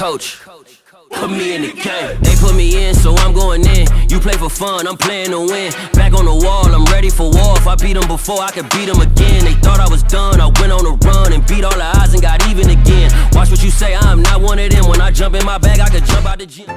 coach. Put me in the game. They put me in, so I'm going in. You play for fun, I'm playing to win. Back on the wall, I'm ready for war. If I beat them before, I could beat them again. They thought I was done, I went on a run and beat all the odds and got even again. Watch what you say, I'm not one of them. When I jump in my bag, I could jump out the gym.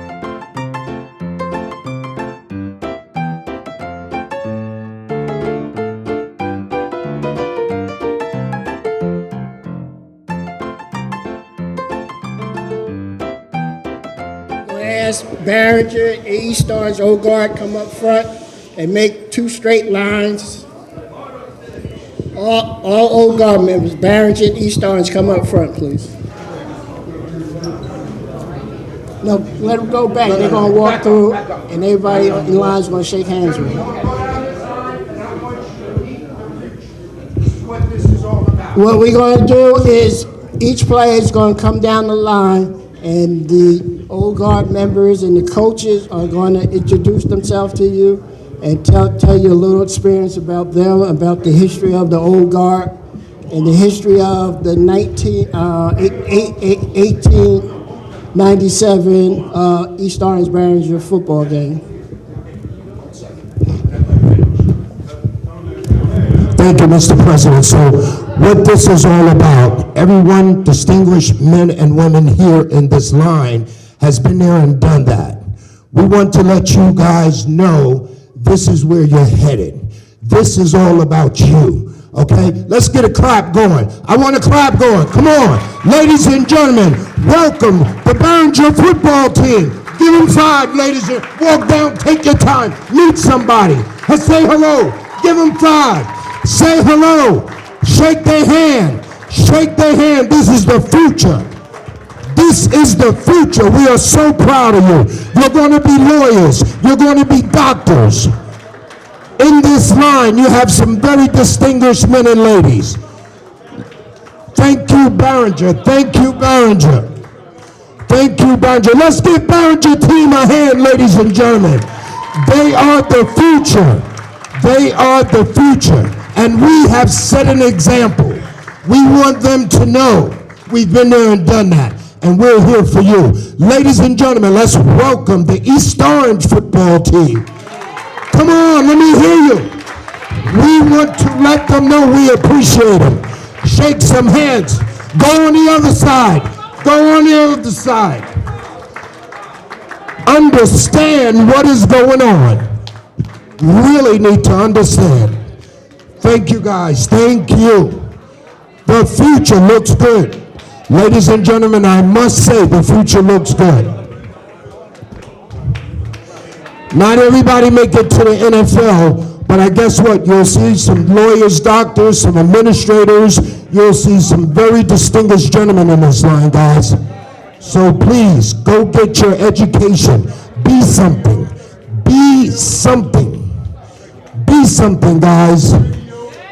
Barringer, East Orange, Old Guard come up front and make 2 straight lines. All Old Guard members, Barringer and East Orange, come up front, please. No, let them go back. They're going to walk through, and everybody in line is going to shake hands with them. What we're going to do is each player is going to come down the line, and the Old Guard members and the coaches are going to introduce themselves to you and tell you a little experience about them, about the history of the Old Guard and the history of the 1897 East Orange Barringer football game. Thank you, Mr. President. So what this is all about, everyone, distinguished men and women here in this line, has been there and done that. We want to let you guys know this is where you're headed. This is all about you, okay? Let's get a clap going. I want a clap going. Come on. Ladies and gentlemen, welcome the Barringer football team. Give them 5, ladies. Walk down, take your time, meet somebody. Let's say hello. Give them 5. Say hello. Shake their hand. Shake their hand. This is the future. This is the future. We are so proud of you. You're going to be lawyers. You're going to be doctors. In this line, you have some very distinguished men and ladies. Thank you, Barringer. Thank you, Barringer. Thank you, Barringer. Let's give Barringer team a hand, ladies and gentlemen. They are the future. They are the future. And we have set an example. We want them to know we've been there and done that. And we're here for you. Ladies and gentlemen, let's welcome the East Orange football team. Come on, let me hear you. We want to let them know we appreciate them. Shake some hands. Go on the other side. Go on the other side. Understand what is going on. Really need to understand. Thank you, guys. Thank you. The future looks good. Ladies and gentlemen, I must say the future looks good. Not everybody make it to the NFL, but I guess what? You'll see some lawyers, doctors, some administrators. You'll see some very distinguished gentlemen in this line, guys. So please, go get your education. Be something. Be something. Be something, guys. All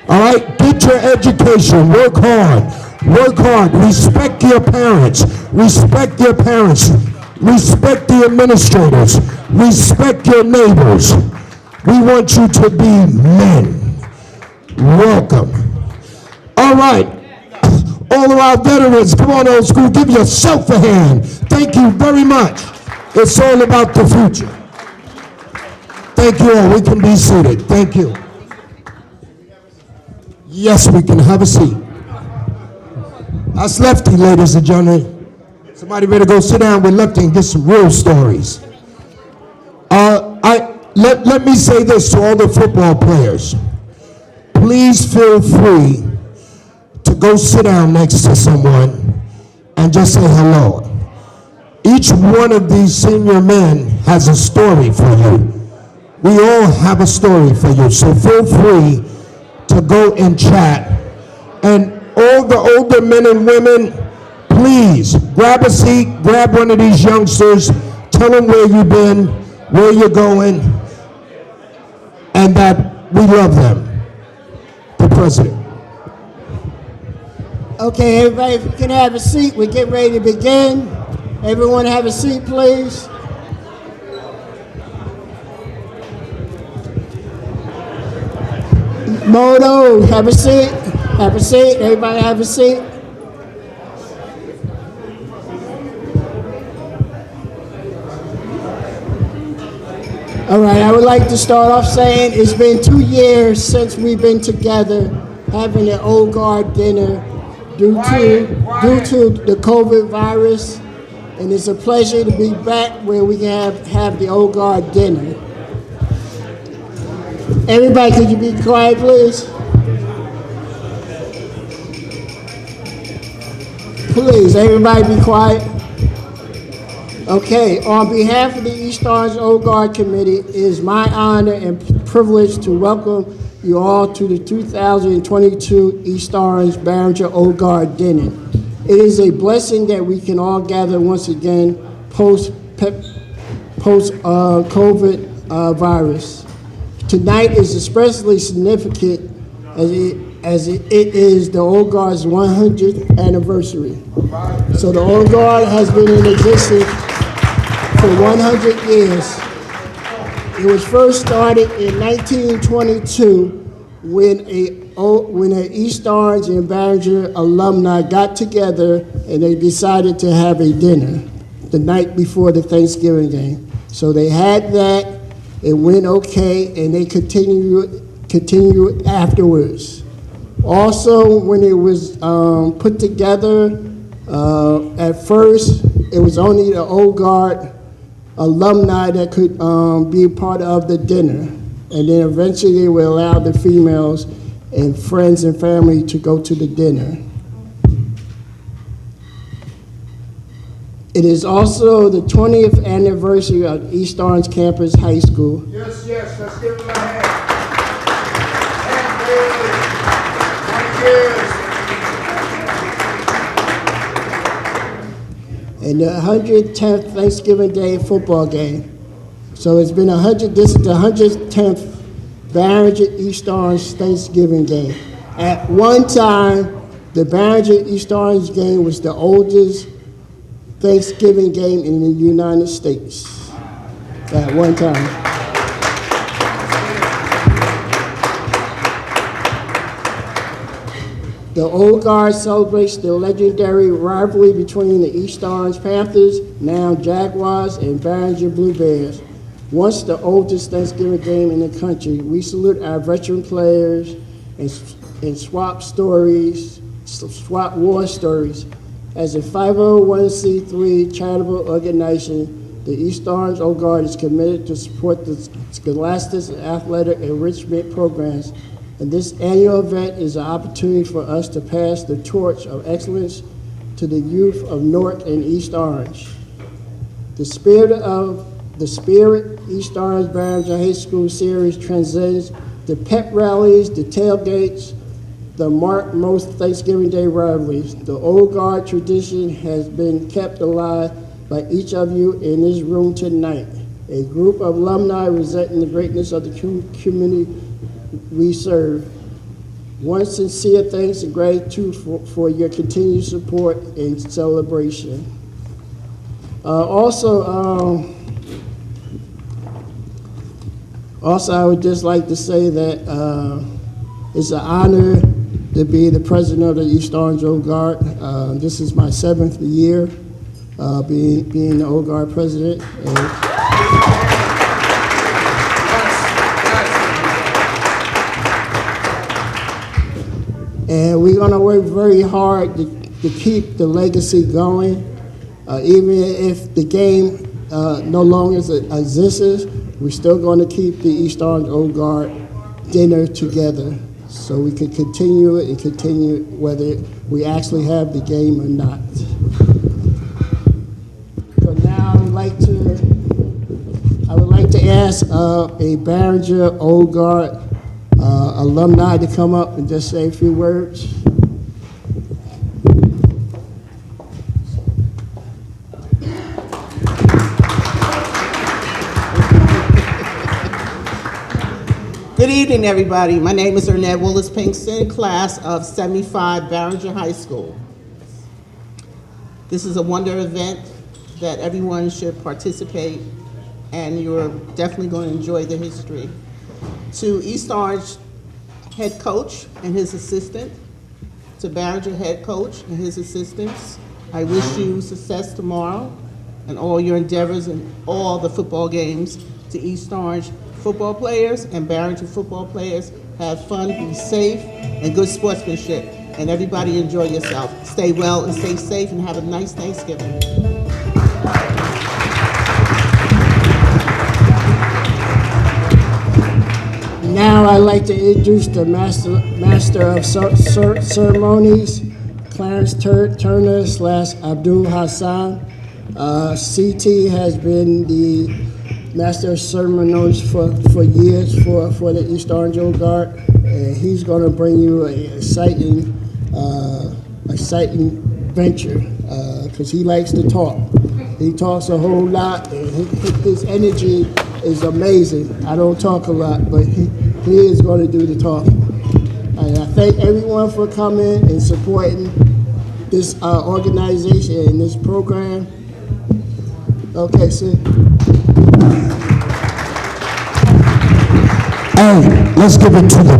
right? Get your education. Work hard. Work hard. Respect your parents. Respect your parents. Respect the administrators. Respect your neighbors. We want you to be men. Welcome. All right. All of our veterans, come on, old school, give yourself a hand. Thank you very much. It's all about the future. Thank you all. We can be seated. Thank you. Yes, we can have a seat. That's Lefty, ladies and gentlemen. Somebody better go sit down with Lefty and get some real stories. Let me say this to all the football players. Please feel free to go sit down next to someone and just say hello. Each one of these senior men has a story for you. We all have a story for you, so feel free to go and chat. And all the older men and women, please grab a seat, grab one of these youngsters, tell them where you've been, where you're going, and that we love them. The president. Okay, everybody, if you can have a seat, we're getting ready to begin. Everyone have a seat, please. Moto, have a seat. Have a seat. Everybody have a seat. All right, I would like to start off saying it's been 2 years since we've been together having an old guard dinner due to the COVID virus, and it's a pleasure to be back where we can have the old guard dinner. Everybody, could you be quiet, please? Please, everybody be quiet. Okay, on behalf of the East Orange Old Guard Committee, it is my honor and privilege to welcome you all to the 2022 East Orange Barringer Old Guard Dinner. It is a blessing that we can all gather once again post-COVID virus. Tonight is especially significant as it is the Old Guard's 100th anniversary. So the Old Guard has been in existence for 100 years. It was first started in 1922 when an East Orange and Barringer alumni got together and they decided to have a dinner the night before the Thanksgiving game. So they had that, it went okay, and they continued afterwards. Also, when it was put together, at first, it was only the Old Guard alumni that could be a part of the dinner. And then eventually they would allow the females and friends and family to go to the dinner. It is also the 20th anniversary of East Orange Campus High School. Yes, let's give them a hand. And the 110th Thanksgiving Day football game. So it's been this is the 110th Barringer East Orange Thanksgiving game. At one time, the Barringer East Orange game was the oldest Thanksgiving game in the United States. At one time. The Old Guard celebrates the legendary rivalry between the East Orange Panthers, now Jaguars, and Barringer Blue Bears. Once the oldest Thanksgiving game in the country, we salute our veteran players and swap war stories. As a 501c3 charitable organization, the East Orange Old Guard is committed to support the scholastic and athletic enrichment programs. And this annual event is an opportunity for us to pass the torch of excellence to the youth of North and East Orange. The spirit East Orange Barringer High School series transcends the pep rallies, the tailgates, the mark most Thanksgiving Day rivalries. The Old Guard tradition has been kept alive by each of you in this room tonight. A group of alumni representing the greatness of the community we serve. One sincere thanks and gratitude for your continued support and celebration. Also, I would just like to say that it's an honor to be the president of the East Orange Old Guard. This is my 7th year being the Old Guard president. And we're going to work very hard to keep the legacy going. Even if the game no longer exists, we're still going to keep the East Orange Old Guard dinner together so we can continue it and continue whether we actually have the game or not. So now I would like to ask a Barringer Old Guard alumni to come up and just say a few words. Good evening, everybody. My name is Ernette Willis-Pinkston, class of 75 Barringer High School. This is a wonder event that everyone should participate, and you're definitely going to enjoy the history. To East Orange head coach and his assistant, to Barringer head coach and his assistants, I wish you success tomorrow and all your endeavors and all the football games to East Orange football players and Barrington football players. Have fun, be safe, and good sportsmanship. And everybody enjoy yourself. Stay well and stay safe, and have a nice Thanksgiving. Now I'd like to introduce the Master of Ceremonies, Clarence Turner / Abdul Hassan. CT has been the Master of Ceremonies for years for the East Orange Old Guard, and he's going to bring you an exciting venture because he likes to talk. He talks a whole lot, and his energy is amazing. I don't talk a lot, but he is going to do the talking. And I thank everyone for coming and supporting this organization and this program. Okay, Sid. Hey, let's give it to the...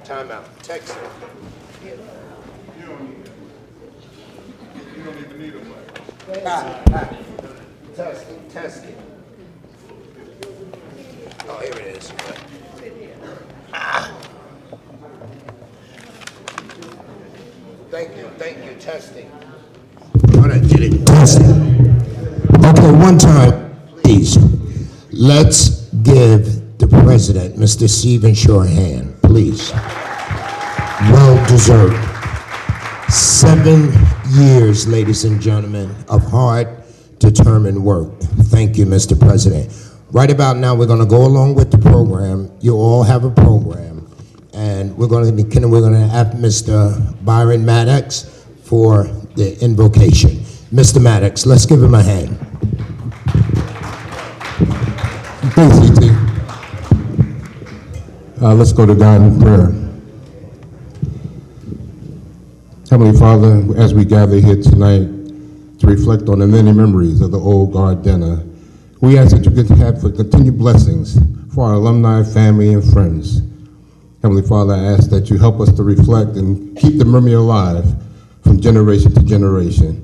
Time out. Text it. You don't even need a mic. Testing. Oh, here it is. Thank you, testing. All right, get it. Testing. Okay, one time, please. Let's give the president, Mr. Stephen Shore, a hand, please. Well deserved. 7 years, ladies and gentlemen, of hard, determined work. Thank you, Mr. President. Right about now, we're going to go along with the program. You all have a program, and we're going to have Mr. Byron Maddox for the invocation. Mr. Maddox, let's give him a hand. Thanks, CT. Let's go to God in prayer. Heavenly Father, as we gather here tonight to reflect on the many memories of the old guard dinner, we ask that you could have continued blessings for our alumni, family, and friends. Heavenly Father, I ask that you help us to reflect and keep the memory alive from generation to generation.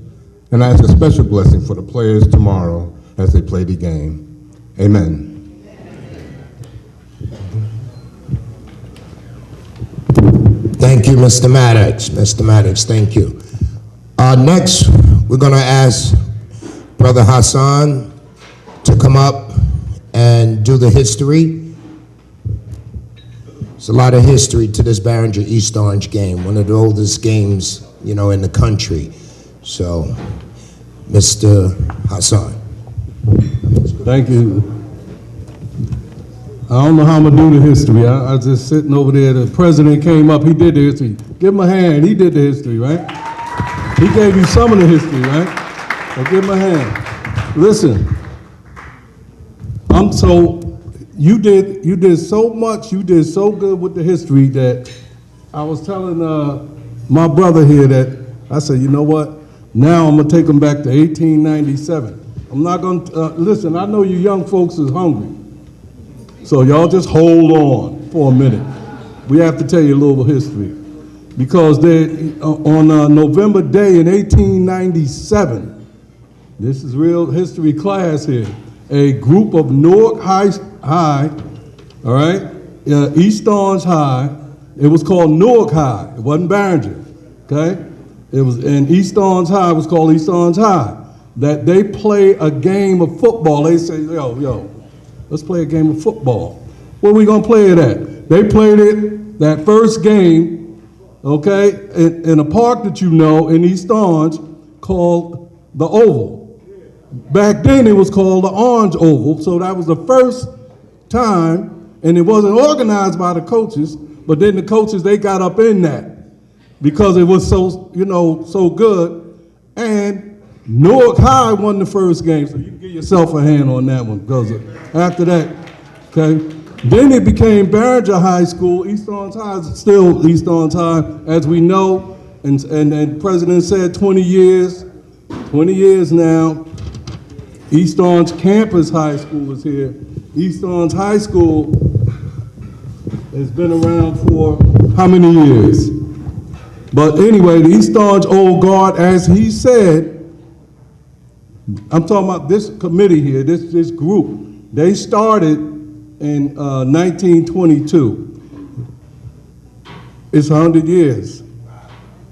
And I ask a special blessing for the players tomorrow as they play the game. Amen. Thank you, Mr. Maddox. Mr. Maddox, thank you. Next, we're going to ask Brother Hassan to come up and do the history. There's a lot of history to this Barringer East Orange game, one of the oldest games, in the country. So, Mr. Hassan. Thank you. I don't know how I'm gonna do the history. I was just sitting over there. The president came up. He did the history. Give him a hand. He did the history, right? He gave you some of the history, right? So give him a hand. Listen, you did so much. You did so good with the history that I was telling my brother here that I said, you know what? Now I'm gonna take him back to 1897. I'm not gonna listen. I know you young folks is hungry. So y'all just hold on for a minute. We have to tell you a little history. Because on November Day in 1897, this is real history class here, a group of Newark High, all right, East Orange High, it was called Newark High, it wasn't Barringer, okay? It was, and East Orange High was called East Orange High, that they play a game of football. They say, yo, let's play a game of football. Where we gonna play it at? They played it, that first game, okay, in a park that you know in East Orange called the Oval. Back then it was called the Orange Oval, so that was the first time, and it wasn't organized by the coaches, but then the coaches, they got up in that because it was so, so good, and Newark High won the first game, so you can give yourself a hand on that one, because after that, okay? Then it became Barringer High School. East Orange High is still East Orange High, as we know, and the president said 20 years now. East Orange Campus High School is here. East Orange High School has been around for how many years? But anyway, the East Orange Old Guard, as he said, I'm talking about this committee here, this group. They started in 1922. It's 100 years,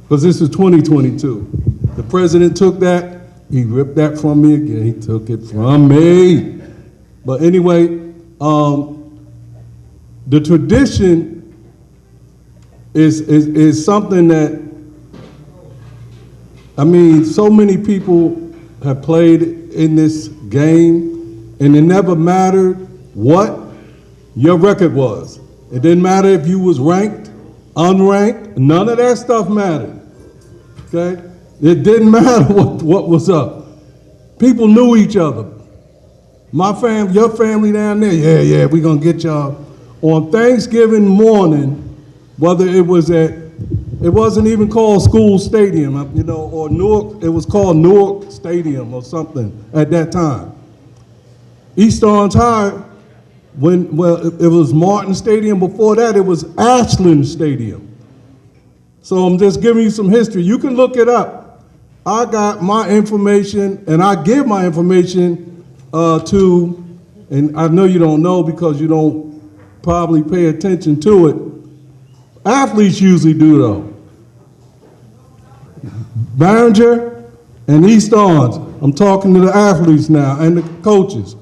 because this is 2022. The president took that, he ripped that from me again, he took it from me. But anyway, the tradition is something that, I mean, so many people have played in this game, and it never mattered what your record was. It didn't matter if you was ranked, unranked, none of that stuff mattered, okay? It didn't matter what was up. People knew each other. My family, your family down there, yeah, we're gonna get y'all. On Thanksgiving morning, whether it wasn't even called School Stadium, you know, or Newark, it was called Newark Stadium or something at that time. East Orange High, it was Martin Stadium. Before that, it was Ashland Stadium. So I'm just giving you some history. You can look it up. I got my information, and I give my information to, and I know you don't know because you don't probably pay attention to it. Athletes usually do, though. Barringer and East Orange. I'm talking to the athletes now and the coaches.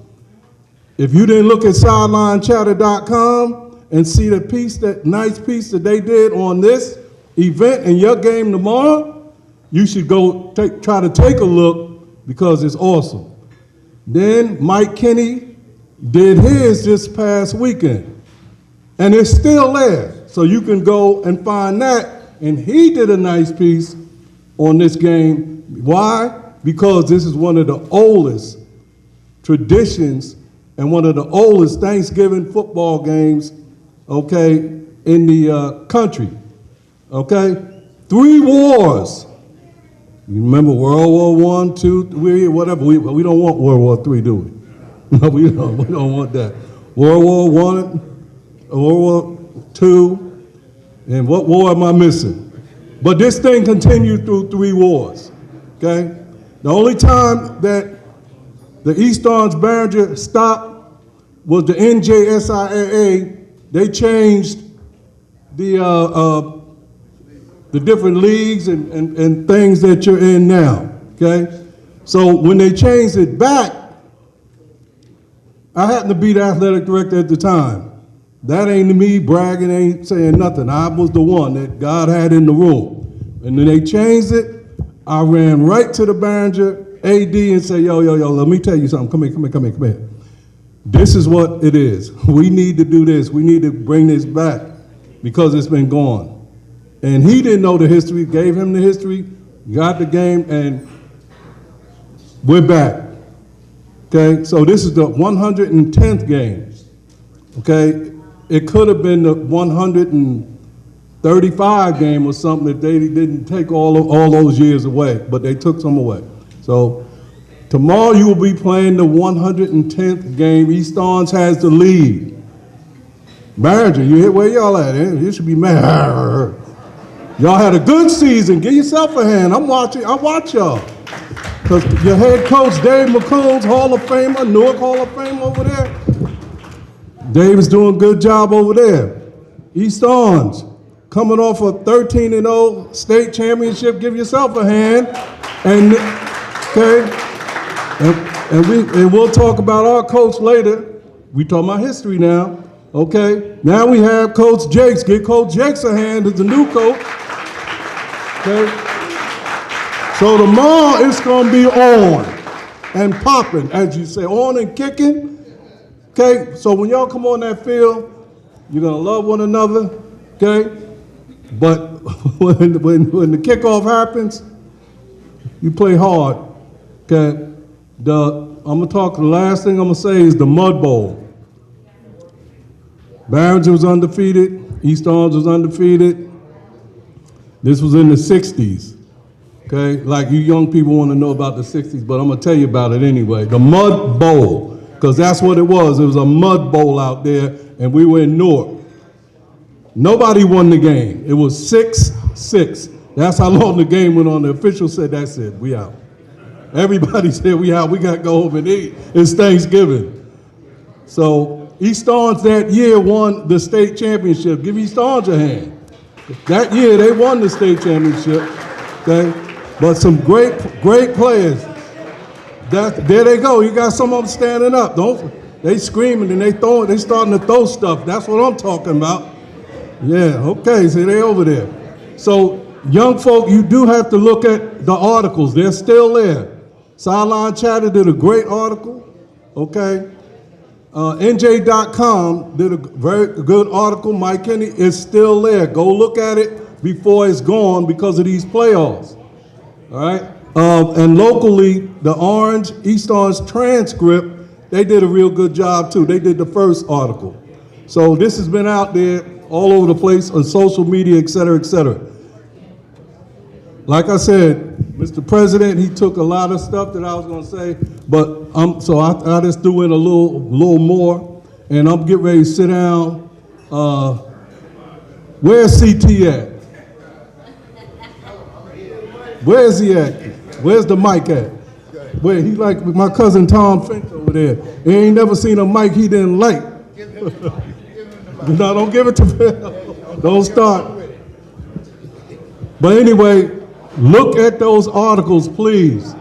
If you didn't look at SidelineChatter.com and see the piece, that nice piece that they did on this event in your game tomorrow, you should go try to take a look because it's awesome. Then Mike Kinney did his this past weekend, and it's still there. So you can go and find that, and he did a nice piece on this game. Why? Because this is one of the oldest traditions and one of the oldest Thanksgiving football games, okay, in the country, okay? 3 wars. You remember World War I, II, III, whatever. We don't want World War III, do we? No, we don't want that. World War I, World War II, and what war am I missing? But this thing continued through 3 wars, okay? The only time that the East Orange Barringer stopped was the NJSIAA. They changed the different leagues and things that you're in now, okay? So when they changed it back, I happened to be the athletic director at the time. That ain't me bragging, ain't saying nothing. I was the one that God had in the room. And then they changed it. I ran right to the Barringer AD and said, yo, let me tell you something. Come here. This is what it is. We need to do this. We need to bring this back because it's been gone. And he didn't know the history, gave him the history, got the game, and we're back. Okay, so this is the 110th game. Okay, it could have been the 135 game or something if they didn't take all those years away, but they took some away. So tomorrow you will be playing the 110th game. East Orange has the lead. Barringer, you hit where y'all at? You should be mad. Y'all had a good season. Give yourself a hand. I watch y'all. Because your head coach, Dave McCombs, Hall of Famer, Newark Hall of Fame over there. Dave is doing a good job over there. East Orange, coming off a 13-0 state championship. Give yourself a hand. And okay, and we'll talk about our coach later. We talking about history now. Okay, now we have Coach Jakes. Give Coach Jakes a hand as the new coach. Okay, so tomorrow it's gonna be on and popping, as you say, on and kicking. Okay, so when y'all come on that field, you're gonna love one another. Okay, but when the kickoff happens, you play hard. Okay, the last thing I'm gonna say is the Mud Bowl. Barringer was undefeated, East Orange was undefeated. This was in the 60s, okay? Like you young people want to know about the 60s, but I'm gonna tell you about it anyway. The Mud Bowl, because that's what it was. It was a mud bowl out there, and we were in Newark. Nobody won the game. It was 6-6. That's how long the game went on. The official said, that's it, we out. Everybody said we got to go home and eat. It's Thanksgiving. So East Orange that year won the state championship. Give East Orange a hand. That year they won the state championship. Okay, but some great players. There they go. You got some of them standing up. They screaming and they starting to throw stuff. That's what I'm talking about. Yeah. Okay. So they over there. So young folk, you do have to look at the articles. They're still there. Sideline Chatter did a great article. Okay. NJ.com did a very good article. Mike Kenny is still there. Go look at it before it's gone because of these playoffs. All right. And locally, the East Orange transcript, they did a real good job too. They did the first article. So this has been out there all over the place on social media, et cetera, et cetera. Like I said, Mr. President, he took a lot of stuff that I was going to say, but so I just threw in a little more, and I'm getting ready to sit down. Where's CT at? Where's he at? Where's the mic at? Where he like my cousin Tom Finch over there. He ain't never seen a mic he didn't like. No, don't give it to Bill. Don't start. But anyway, look at those articles, please.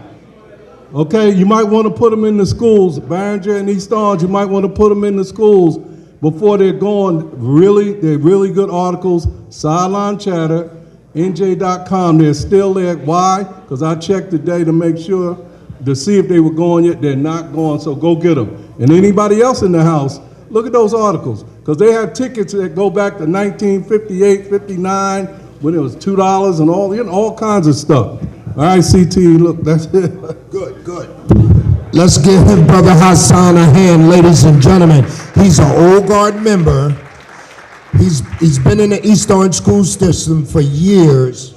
Okay, you might want to put them in the schools. Barringer and East Orange, you might want to put them in the schools before they're gone. They're really good articles. Sideline Chatter, NJ.com, they're still there. Why? Because I checked today to make sure, to see if they were going yet. They're not going, so go get them. And anybody else in the house, look at those articles, because they have tickets that go back to 1958, 59, when it was $2 and all kinds of stuff. All right, CT, look, that's it. Good. Let's give him Brother Hassan a hand, ladies and gentlemen. He's an old guard member. He's been in the East Orange school system for years.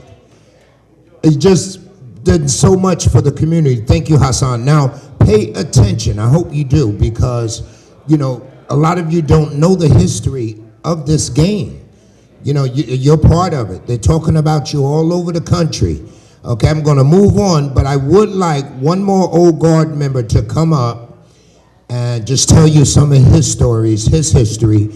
He just did so much for the community. Thank you, Hassan. Now, pay attention. I hope you do, because, a lot of you don't know the history of this game. You're part of it. They're talking about you all over the country. Okay, I'm going to move on, but I would like one more old guard member to come up and just tell you some of his stories, his history.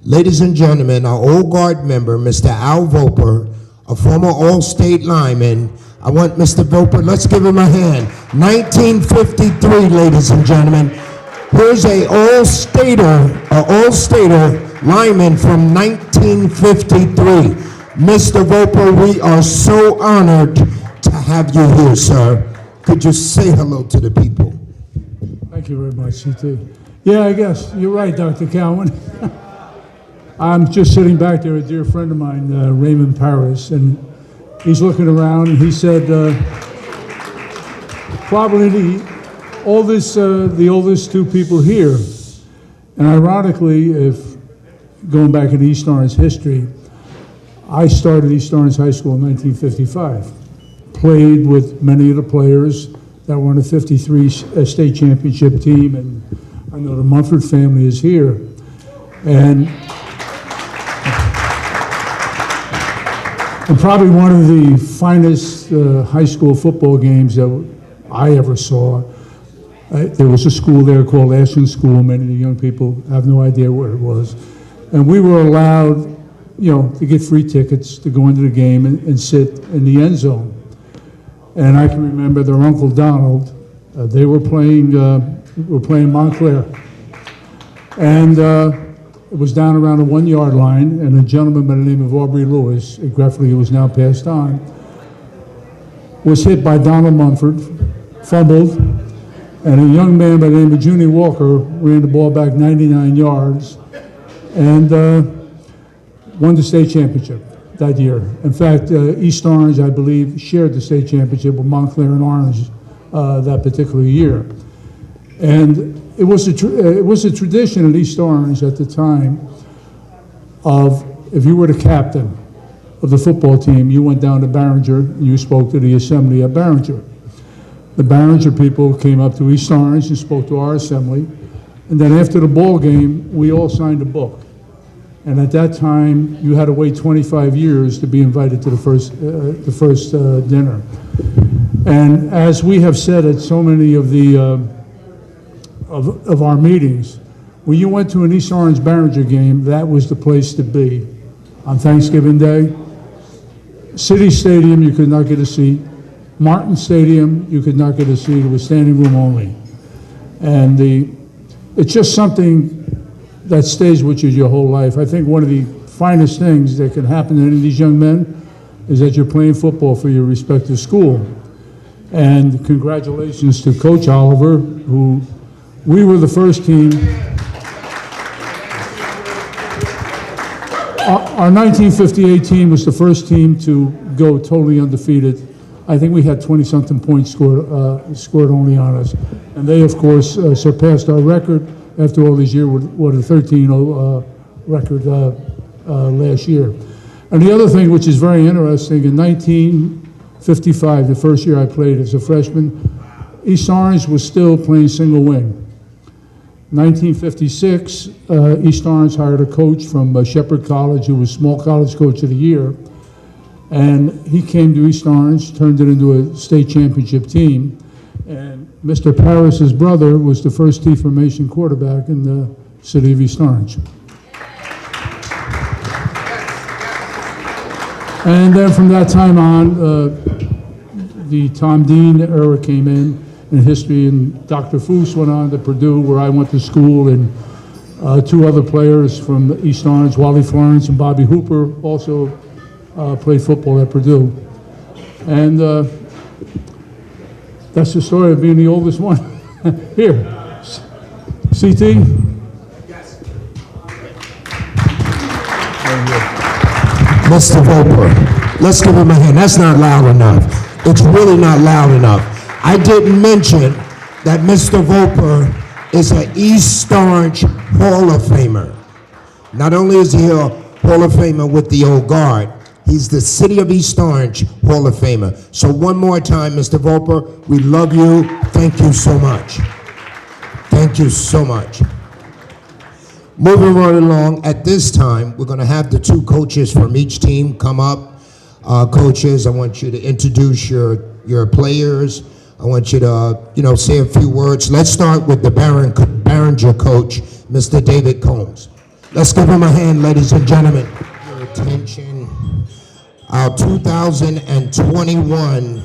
Ladies and gentlemen, our old guard member, Mr. Al Voper, a former All-State lineman. I want Mr. Voper, let's give him a hand. 1953, ladies and gentlemen. Here's an All-Stater lineman from 1953. Mr. Voper, we are so honored to have you here, sir. Could you say hello to the people? Thank you very much, CT. Yeah, I guess you're right, Dr. Cowan. I'm just sitting back there, a dear friend of mine, Raymond Paris, and he's looking around, and he said, probably the oldest two people here. And ironically, if going back in East Orange history, I started East Orange High School in 1955. Played with many of the players that were on the 53 state championship team, and I know the Mumford family is here. And probably one of the finest high school football games that I ever saw. There was a school there called Ashland School. Many of the young people have no idea where it was. And we were allowed, to get free tickets to go into the game and sit in the end zone. And I can remember their Uncle Donald, they were playing Montclair. And it was down around the 1 yard line, and a gentleman by the name of Aubrey Lewis, regretfully who was now passed on, was hit by Donald Mumford, fumbled, and a young man by the name of Junie Walker ran the ball back 99 yards and won the state championship that year. In fact, East Orange, I believe, shared the state championship with Montclair and Orange that particular year. And it was a tradition at East Orange at the time of, if you were the captain of the football team, you went down to Barringer and you spoke to the assembly at Barringer. The Barringer people came up to East Orange and spoke to our assembly. And then after the ball game, we all signed a book. And at that time, you had to wait 25 years to be invited to the first dinner. And as we have said at so many of the of our meetings, when you went to an East Orange Barringer game, that was the place to be. On Thanksgiving Day, City Stadium, you could not get a seat. Martin Stadium, you could not get a seat. It was standing room only. And it's just something that stays with you your whole life. I think one of the finest things that can happen to any of these young men is that you're playing football for your respective school. And congratulations to Coach Oliver, who we were the first team. Our 1958 team was the first team to go totally undefeated. I think we had 20-something points scored only on us. And they, of course, surpassed our record after all these years with a 13-0 record last year. And the other thing, which is very interesting, in 1955, the first year I played as a freshman, East Orange was still playing single wing. 1956, East Orange hired a coach from Shepherd College, who was small college coach of the year. And he came to East Orange, turned it into a state championship team. And Mr. Parris's brother was the first T formation quarterback in the city of East Orange. And then from that time on, the Tom Dean era came in history, and Dr. Foose went on to Purdue, where I went to school, and two other players from East Orange, Wally Florence and Bobby Hooper, also played football at Purdue. And that's the story of being the oldest one. Here, CT? Mr. Voper, let's give him a hand. That's not loud enough. It's really not loud enough. I didn't mention that Mr. Voper is an East Orange Hall of Famer. Not only is he a Hall of Famer with the Old Guard, he's the City of East Orange Hall of Famer. So one more time, Mr. Voper, we love you. Thank you so much. Thank you so much. Moving right along, at this time, we're going to have the two coaches from each team come up. Coaches, I want you to introduce your players. I want you to, say a few words. Let's start with the Barringer coach, Mr. David Combs. Let's give him a hand, ladies and gentlemen. Your attention. Our 2021.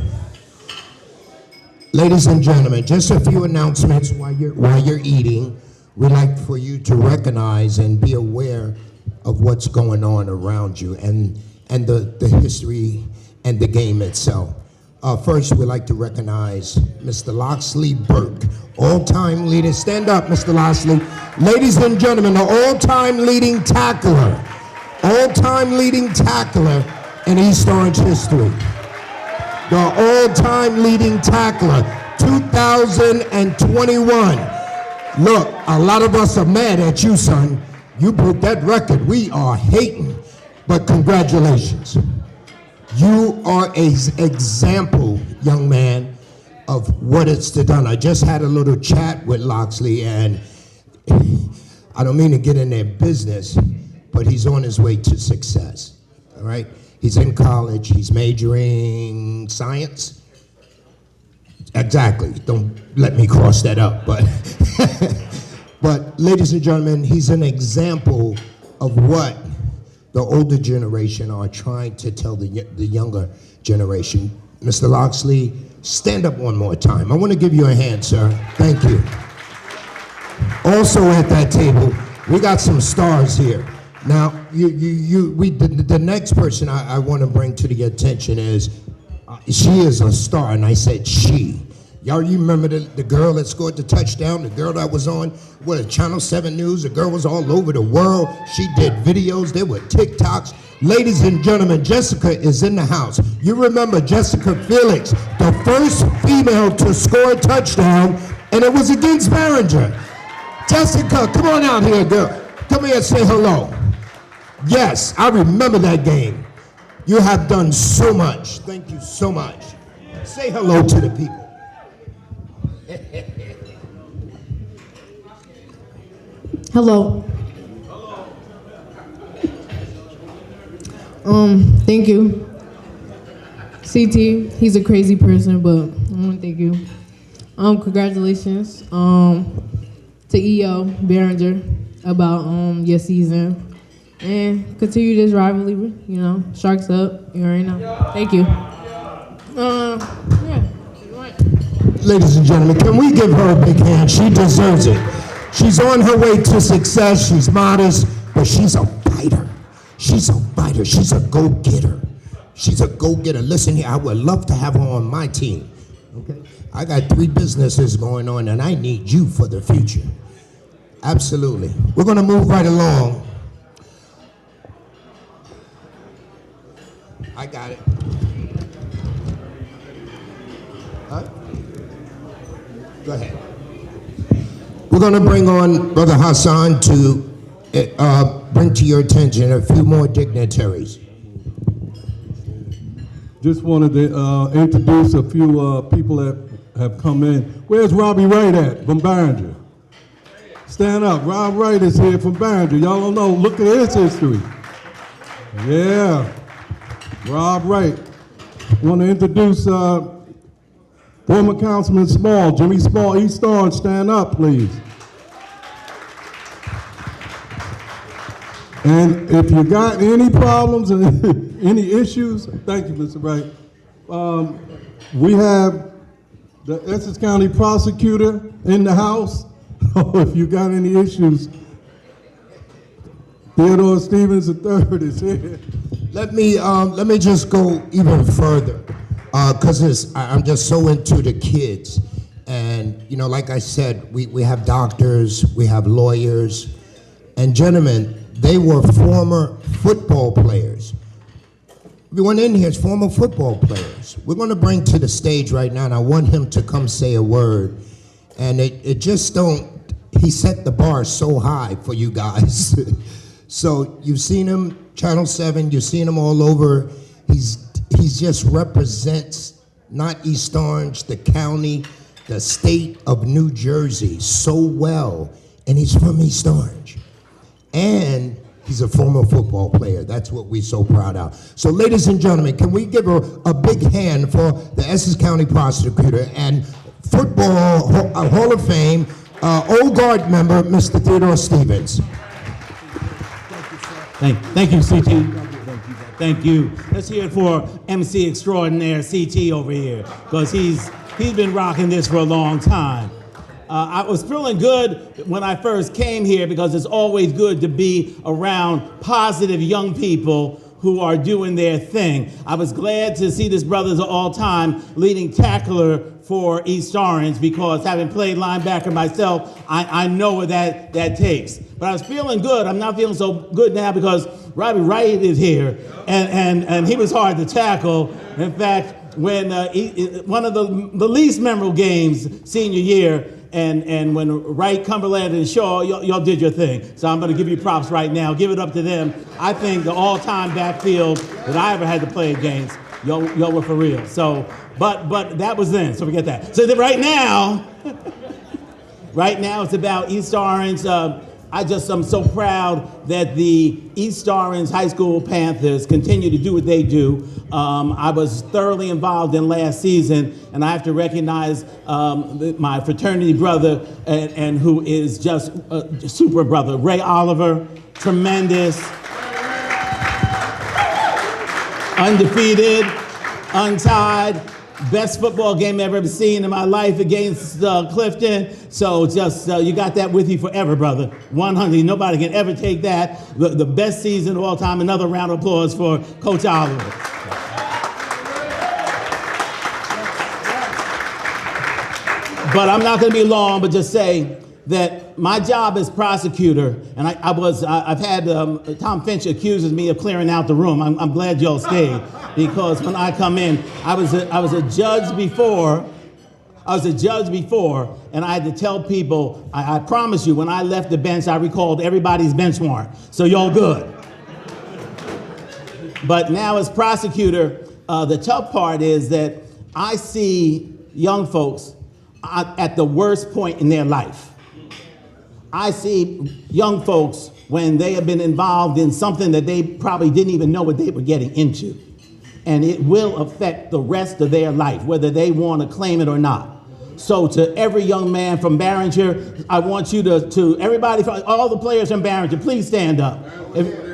Ladies and gentlemen, just a few announcements while you're eating. We'd like for you to recognize and be aware of what's going on around you and the history and the game itself. First, we'd like to recognize Mr. Loxley Burke, all-time leader. Stand up, Mr. Loxley. Ladies and gentlemen, the all-time leading tackler in East Orange history. The all-time leading tackler, 2021. Look, a lot of us are mad at you, son. You broke that record. We are hating, but congratulations. You are an example, young man, of what it's done. I just had a little chat with Loxley, and I don't mean to get in their business, but he's on his way to success, all right? He's in college. He's majoring science. Exactly. Don't let me cross that up, but but ladies and gentlemen, he's an example of what the older generation are trying to tell the younger generation. Mr. Loxley, stand up one more time. I want to give you a hand, sir. Thank you. Also at that table, we got some stars here. Now, the next person I want to bring to the attention is, she is a star, and I said she. Y'all remember the girl that scored the touchdown, the girl that was on Channel 7 News? The girl was all over the world. She did videos. There were TikToks. Ladies and gentlemen, Jessica is in the house. You remember Jessica Felix, the first female to score a touchdown, and it was against Barringer. Jessica, come on out here, girl. Come here and say hello. Yes, I remember that game. You have done so much. Thank you so much. Say hello to the people. Hello. Thank you. CT, he's a crazy person, but I want to thank you. Congratulations to EO Behringer about your season. And continue this rivalry, you know, Sharks up, you already know. Thank you. Yeah. Ladies and gentlemen, can we give her a big hand? She deserves it. She's on her way to success. She's modest, but she's a fighter. She's a fighter. She's a go-getter. She's a go-getter. Listen here, I would love to have her on my team. Okay? I got 3 businesses going on, and I need you for the future. Absolutely. We're going to move right along. I got it. Huh? Go ahead. We're going to bring on Brother Hassan to bring to your attention a few more dignitaries. Just wanted to introduce a few people that have come in. Where's Robbie Wright at from Behringer? Stand up. Rob Wright is here from Behringer. Y'all don't know. Look at his history. Yeah. Rob Wright. Want to introduce former Councilman Small, Jimmy Small, East Orange. Stand up, please. And if you got any problems and any issues, thank you, Mr. Wright. We have the Essex County prosecutor in the house. If you got any issues, Theodore Stevens III is here. Let me just go even further, because I'm just so into the kids. And, you know, like I said, we have doctors, we have lawyers, and gentlemen, they were former football players. Everyone in here is former football players. We're going to bring to the stage right now, and I want him to come say a word. And it just he set the bar so high for you guys. So you've seen him, Channel 7, you've seen him all over. He's just represents not East Orange, the county, the state of New Jersey so well. And he's from East Orange. And he's a former football player. That's what we're so proud of. So ladies and gentlemen, can we give a big hand for the Essex County prosecutor and Football Hall of Fame Old Guard member, Mr. Theodore Stevens. Thank you, CT. Thank you. Let's hear it for MC extraordinaire CT over here, because he's been rocking this for a long time. I was feeling good when I first came here, because it's always good to be around positive young people who are doing their thing. I was glad to see this brother's all-time leading tackler for East Orange, because having played linebacker myself, I know what that takes. But I was feeling good. I'm not feeling so good now because Robbie Wright is here, and he was hard to tackle. In fact, when one of the least memorable games senior year, and when Wright, Cumberland, and Shaw, y'all did your thing. So I'm going to give you props right now. Give it up to them. I think the all-time backfield that I ever had to play against, y'all were for real. So, but that was then, so forget that. So right now, it's about East Orange. I'm so proud that the East Orange High School Panthers continue to do what they do. I was thoroughly involved in last season, and I have to recognize my fraternity brother, and who is just a super brother, Ray Oliver, tremendous, undefeated, untied. Best football game I've ever seen in my life against Clifton. So just, you got that with you forever, brother. 100, nobody can ever take that. The best season of all time. Another round of applause for Coach Oliver. But I'm not gonna be long, but just say that my job as prosecutor, and I've had, Tom Finch accuses me of clearing out the room. I'm glad y'all stayed, because when I come in, I was a judge before, and I had to tell people, I promise you, when I left the bench, I recalled everybody's bench warrant. So y'all good. But now as prosecutor, the tough part is that I see young folks at the worst point in their life. I see young folks when they have been involved in something that they probably didn't even know what they were getting into. and it will affect the rest of their life, whether they want to claim it or not. So to every young man from Barringer, I want you to everybody, all the players from Barringer, please stand up.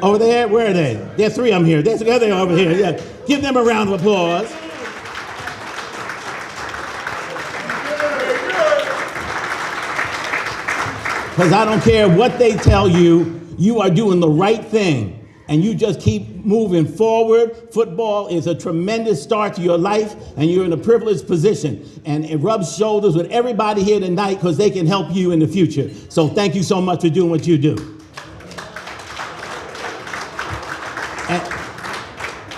Over there, where are they? There's three of them here. There they are over here. Yeah. Give them a round of applause. Because I don't care what they tell you, you are doing the right thing. And you just keep moving forward. Football is a tremendous start to your life, and you're in a privileged position. And it rubs shoulders with everybody here tonight because they can help you in the future. So thank you so much for doing what you do.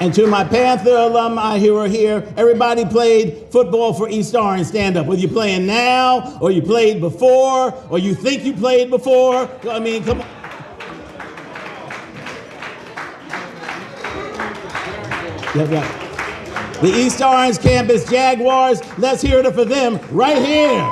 And to my Panther alumni who are here, everybody played football for East Orange. Stand up. Whether you're playing now, or you played before, or you think you played before. I mean, come on. Yeah. The East Orange Campus Jaguars, let's hear it for them right here.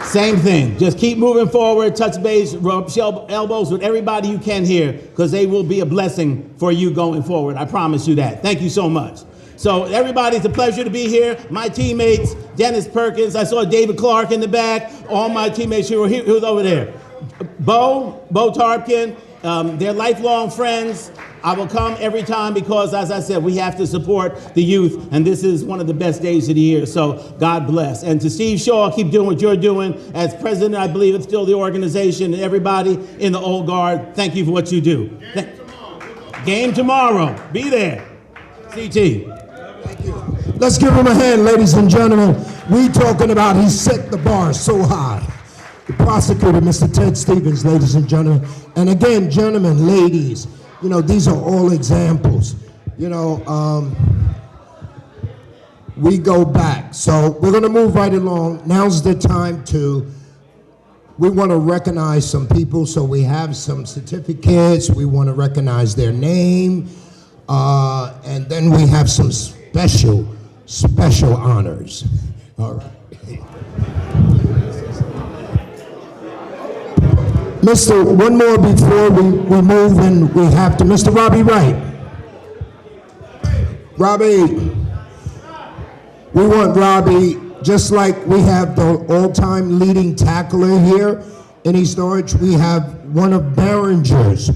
Same thing, just keep moving forward, touch base, rub elbows with everybody you can here, because they will be a blessing for you going forward. I promise you that. Thank you so much. So everybody, it's a pleasure to be here. My teammates, Dennis Perkins, I saw David Clark in the back, all my teammates who were over there. Bo Tarpkin, they're lifelong friends. I will come every time because, as I said, we have to support the youth, and this is one of the best days of the year, so God bless. And to Steve Shaw, keep doing what you're doing. As president, I believe it's still the organization, and everybody in the Old Guard, thank you for what you do. Game tomorrow. Be there. CT. Thank you. Let's give him a hand, ladies and gentlemen. We talking about he set the bar so high. The prosecutor, Mr. Ted Stevens, ladies and gentlemen. And again, gentlemen, ladies, you know, these are all examples. You know, we go back. So we're going to move right along. Now's the time we want to recognize some people. So we have some certificates. We want to recognize their name. And then we have some special honors. All right. One more before we move, and we have to, Mr. Robbie Wright. Robbie, we want Robbie, just like we have the all-time leading tackler here in East Orange, we have one of Barringer's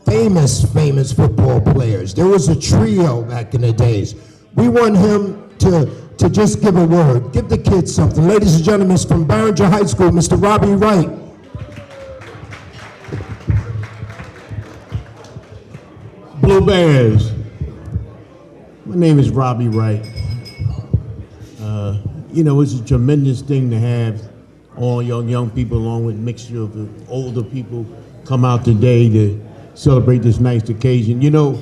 famous football players. There was a trio back in the days. We want him to just give a word, give the kids something. Ladies and gentlemen, from Barringer High School, Mr. Robbie Wright. Blue Bears. My name is Robbie Wright. You know, it's a tremendous thing to have all young people, along with a mixture of the older people, come out today to celebrate this nice occasion. You know,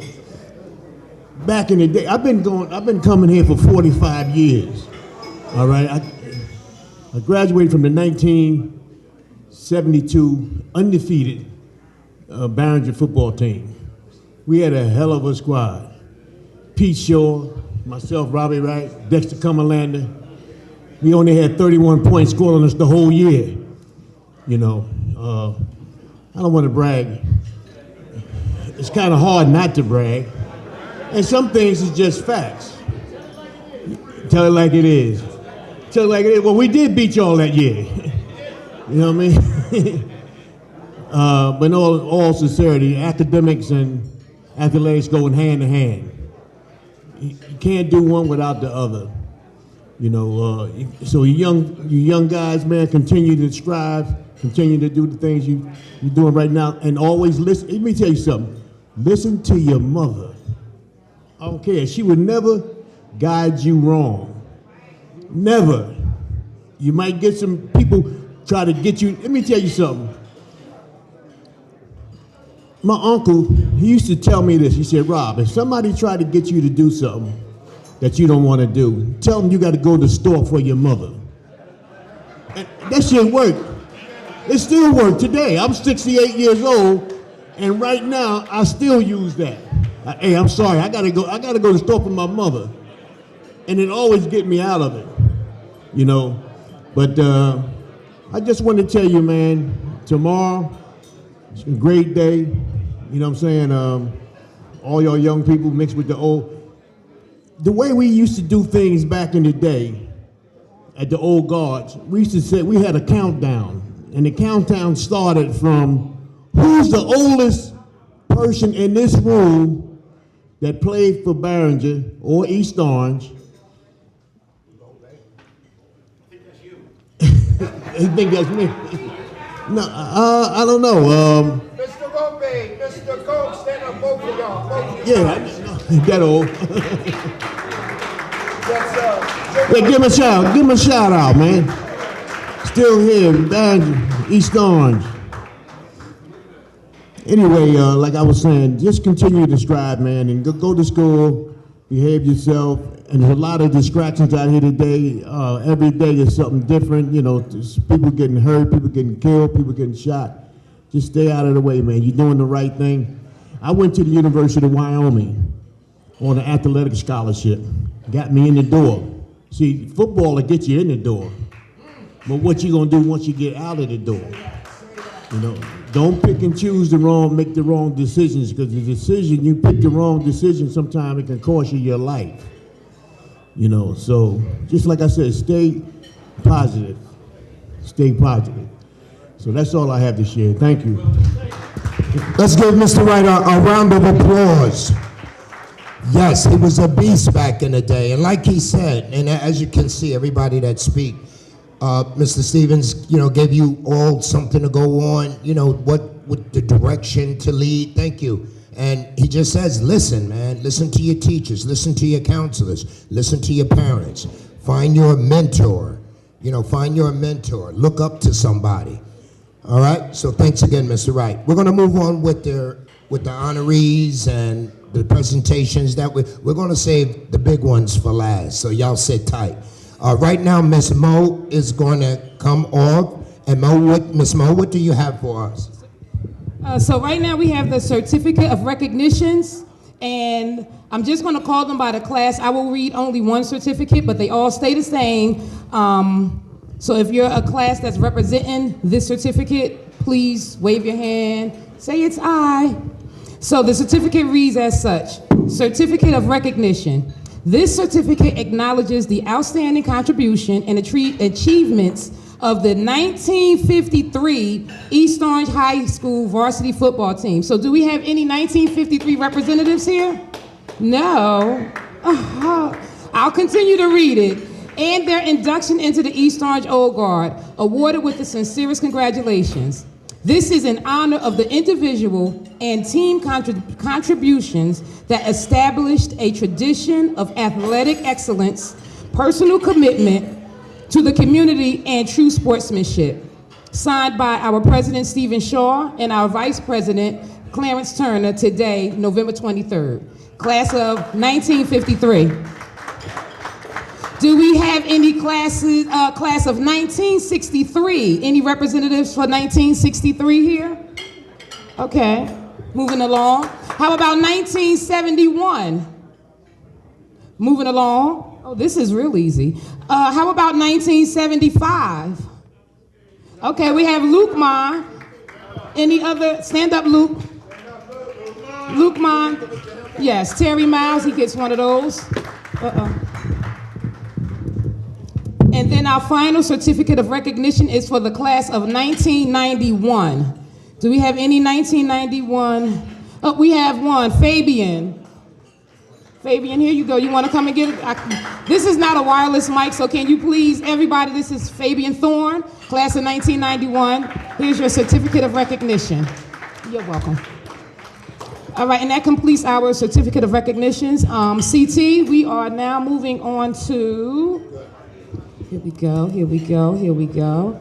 back in the day, I've been coming here for 45 years. All right, I graduated from the 1972 undefeated Barringer football team. We had a hell of a squad. Pete Shaw, myself, Robbie Wright, Dexter Cumberlander. We only had 31 points scored on us the whole year. You know, I don't want to brag. It's kind of hard not to brag. And some things is just facts. Tell it like it is. Tell it like it is. Well, we did beat y'all that year. You know what I mean? But in all sincerity, academics and athletics go hand in hand. You can't do one without the other. You know, so you young guys, man, continue to strive, continue to do the things you're doing right now, and always listen. Let me tell you something. Listen to your mother. I don't care. She would never guide you wrong. Never. You might get some people try to get you. Let me tell you something. My uncle, he used to tell me this. He said, Rob, if somebody tried to get you to do something that you don't want to do, tell them you got to go to the store for your mother. And that shit worked. It still works today. I'm 68 years old, and right now I still use that. Hey, I'm sorry, I gotta go to the store for my mother. And it always get me out of it, you know. But I just want to tell you, man, tomorrow It's a great day. You know what I'm saying? All y'all young people mixed with the old. The way we used to do things back in the day at the old guards, we used to say we had a countdown. And the countdown started from who's the oldest person in this room that played for Barringer or East Orange. He think that's me. No, I don't know. Mr. Rope, Mr. Coach, stand up, both of y'all. Yeah, that old. Hey, give him a shout out, man. Still here, Barringer, East Orange. Anyway, like I was saying, just continue to strive, man, and go to school, behave yourself. And there's a lot of distractions out here today. Every day is something different. You know, there's people getting hurt, people getting killed, people getting shot. Just stay out of the way, man. You're doing the right thing. I went to the University of Wyoming on an athletic scholarship. Got me in the door. See, football will get you in the door. But what you gonna do once you get out of the door? You know, don't pick and choose make the wrong decisions, because the decision, you pick the wrong decision, sometimes it can cost you your life. You know, so just like I said, stay positive. Stay positive. So that's all I have to share. Thank you. Let's give Mr. Wright a round of applause. Yes, he was a beast back in the day. And like he said, and as you can see, everybody that speak, Mr. Stevens, you know, gave you all something to go on, you know, what the direction to lead. Thank you. And he just says, listen, man, listen to your teachers, listen to your counselors, listen to your parents. Find your mentor, you know, find your mentor. Look up to somebody. All right? So thanks again, Mr. Wright. We're going to move on with the honorees and the presentations that we're going to save the big ones for last. So y'all sit tight. Right now, Miss Mo is going to come off. And Miss Mo, what do you have for us? So right now we have the certificate of recognitions, and I'm just going to call them by the class. I will read only one certificate, but they all stay the same. So if you're a class that's representing this certificate, please wave your hand, say it's I. So the certificate reads as such: Certificate of Recognition. This certificate acknowledges the outstanding contribution and achievements of the 1953 East Orange High School varsity football team. So do we have any 1953 representatives here? No. I'll continue to read it. And their induction into the East Orange Old Guard, awarded with the sincerest congratulations. This is in honor of the individual and team contributions that established a tradition of athletic excellence, personal commitment to the community, and true sportsmanship. Signed by our President Stephen Shaw and our Vice President Clarence Turner today, November 23rd. Class of 1953. Do we have any class of 1963? Any representatives for 1963 here? Okay, moving along. How about 1971? Moving along. Oh, this is real easy. How about 1975? Okay, we have Luke Ma. Any other? Stand up, Luke. Luke Ma. Yes, Terry Miles, he gets one of those. And then our final certificate of recognition is for the class of 1991. Do we have any 1991? Oh, we have one, Fabian. Fabian, here you go. You want to come and get it? This is not a wireless mic, so can you please, everybody, this is Fabian Thorne, class of 1991. Here's your certificate of recognition. You're welcome. All right, and that completes our certificate of recognitions. CT, we are now moving on to, here we go.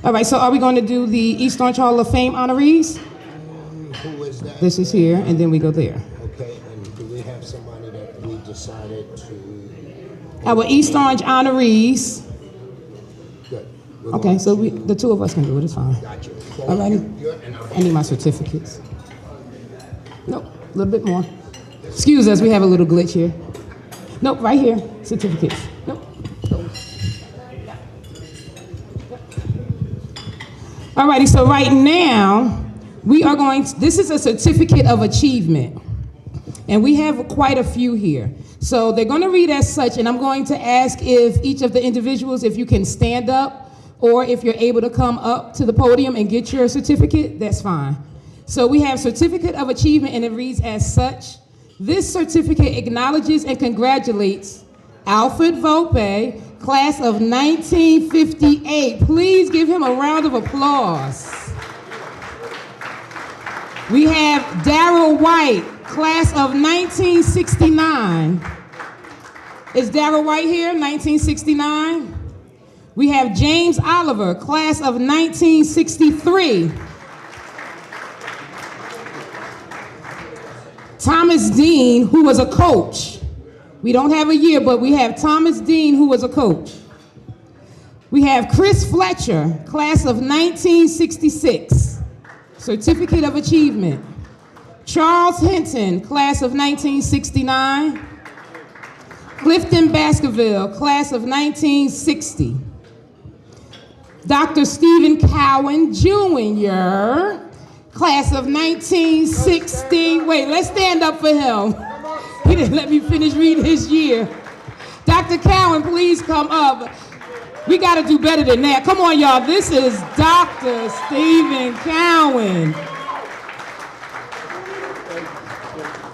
All right, so are we going to do the East Orange Hall of Fame honorees? Who is that? This is here, and then we go there. Okay, and do we have somebody that we decided to? Our East Orange honorees. Good. Okay, so the two of us can do it, it's fine. Gotcha. All righty. I need my certificates. Nope, a little bit more. Excuse us, we have a little glitch here. Nope, right here, certificates. Nope. All righty, so right now, This is a certificate of achievement. And we have quite a few here. So they're going to read as such, and I'm going to ask if each of the individuals, if you can stand up, or if you're able to come up to the podium and get your certificate, that's fine. So we have Certificate of Achievement, and it reads as such. This certificate acknowledges and congratulates Alfred Volpe, class of 1958. Please give him a round of applause. We have Darrell White, class of 1969. Is Darrell White here, 1969? We have James Oliver, class of 1963. Thomas Dean, who was a coach. We don't have a year, but we have Thomas Dean, who was a coach. We have Chris Fletcher, class of 1966. Certificate of Achievement. Charles Hinton, class of 1969. Clifton Baskerville, class of 1960. Dr. Stephen Cowan, Jr., class of 1960. Wait, let's stand up for him. He didn't let me finish reading his year. Dr. Cowan, please come up. We got to do better than that. Come on, y'all. This is Dr. Stephen Cowan.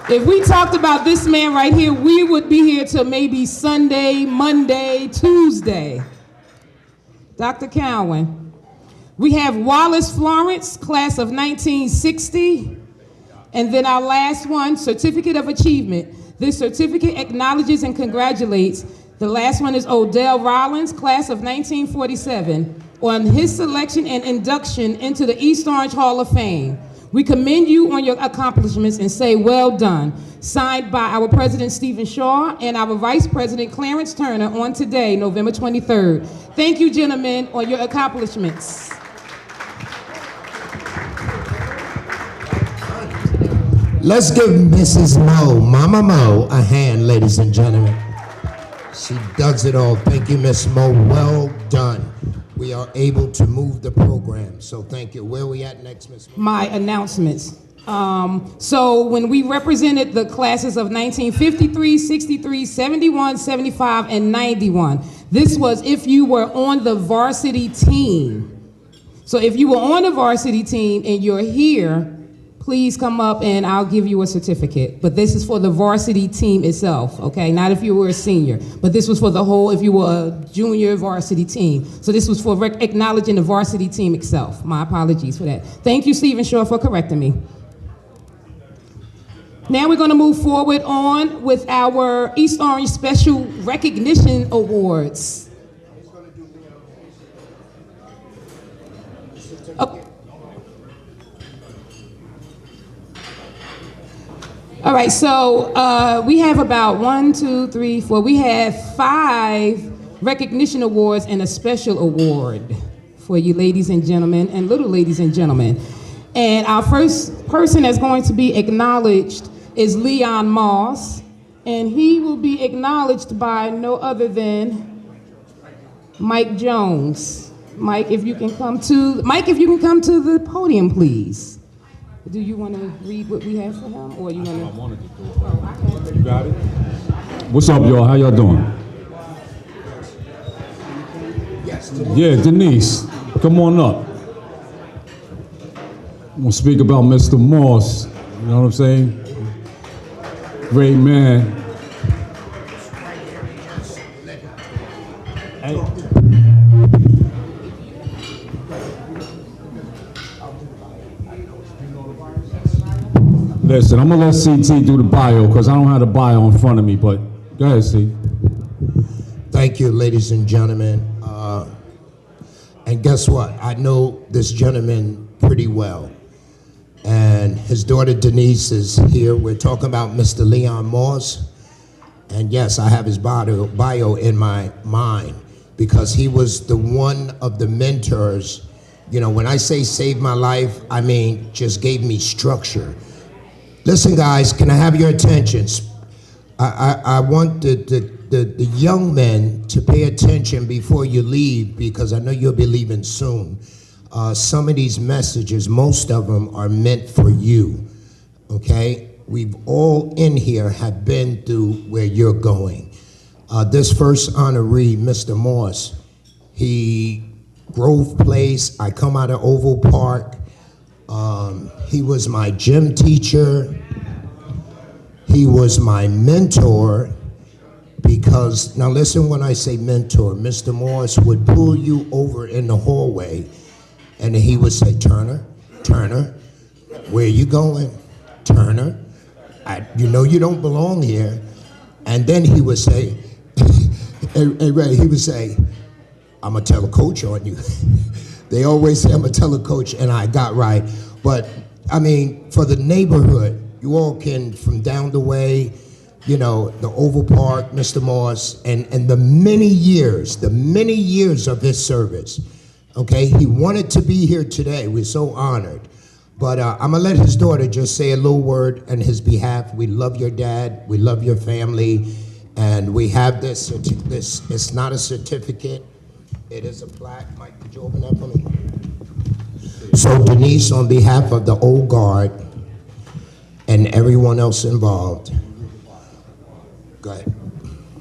If we talked about this man right here, we would be here till maybe Sunday, Monday, Tuesday. Dr. Cowan. We have Wallace Florence, class of 1960. And then our last one, Certificate of Achievement. This certificate acknowledges and congratulates. The last one is Odell Rollins, class of 1947, on his selection and induction into the East Orange Hall of Fame. We commend you on your accomplishments and say, well done. Signed by our President Stephen Shaw and our Vice President Clarence Turner on today, November 23rd. Thank you, gentlemen, on your accomplishments. Let's give Mrs. Mo, Mama Mo, a hand, ladies and gentlemen. She does it all. Thank you, Miss Mo. Well done. We are able to move the program, so thank you. Where are we at next, Miss Mo? My announcements. So when we represented the classes of 1953, 63, 71, 75, and 91, this was if you were on the varsity team. So if you were on the varsity team and you're here, please come up and I'll give you a certificate. But this is for the varsity team itself, okay? Not if you were a senior, but this was for the whole, if you were a junior varsity team. So this was for acknowledging the varsity team itself. My apologies for that. Thank you, Stephen Shaw, for correcting me. Now we're gonna move forward on with our East Orange Special Recognition Awards. All right, so we have about 1, 2, 3, 4. We have 5 recognition awards and a special award for you ladies and gentlemen and little ladies and gentlemen. And our first person that's going to be acknowledged is Leon Moss, and he will be acknowledged by no other than Mike Jones. Mike, if you can come to the podium, please. Do you want to read what we have for him, or you want to? I wanted to do it. You got it? What's up, y'all? How y'all doing? Yeah, Denise, come on up. I'm going to speak about Mr. Moss, you know what I'm saying? Great man. Hey. Listen, I'm going to let CT do the bio because I don't have the bio in front of me, but go ahead, C. Thank you, ladies and gentlemen. And guess what? I know this gentleman pretty well. And his daughter Denise is here. We're talking about Mr. Leon Moss. And yes, I have his bio in my mind because he was the one of the mentors. You know, when I say saved my life, I mean just gave me structure. Listen, guys, can I have your attention? I want the young men to pay attention before you leave because I know you'll be leaving soon. some of these messages, most of them are meant for you, okay? We've all in here have been through where you're going. This first honoree, Mr. Morse, he Grove Place, I come out of Oval Park. He was my gym teacher. He was my mentor because, now listen when I say mentor, Mr. Morse would pull you over in the hallway and he would say, Turner, Turner, where you going? Turner, you know you don't belong here. And then he would say, hey Ray, he would say, I'm gonna tell a coach on you. They always say I'm gonna tell a coach, and I got right. But I mean, for the neighborhood, you all can, from down the way, you know, the Oval Park, Mr. Morse, and the many years of his service, okay? He wanted to be here today. We're so honored. But I'm gonna let his daughter just say a little word on his behalf. We love your dad, we love your family, and we have this, it's not a certificate, it is a plaque. Mike, could you open that for me? So Denise, on behalf of the Old Guard and everyone else involved, go ahead.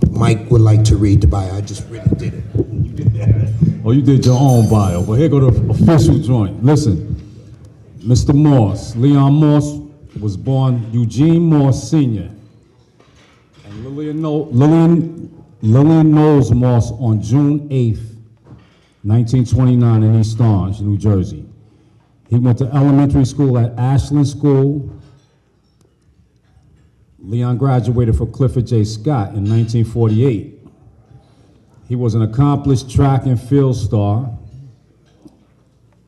Mike would like to read the bio. I just really did it. You did that. Oh, you did your own bio, but here go the official joint. Listen, Mr. Morse, Leon Morse was born Eugene Morse Sr. and Lillian Knowles Morse on June 8th, 1929 in East Orange, New Jersey. He went to elementary school at Ashland School. Leon graduated from Clifford J. Scott in 1948. He was an accomplished track and field star.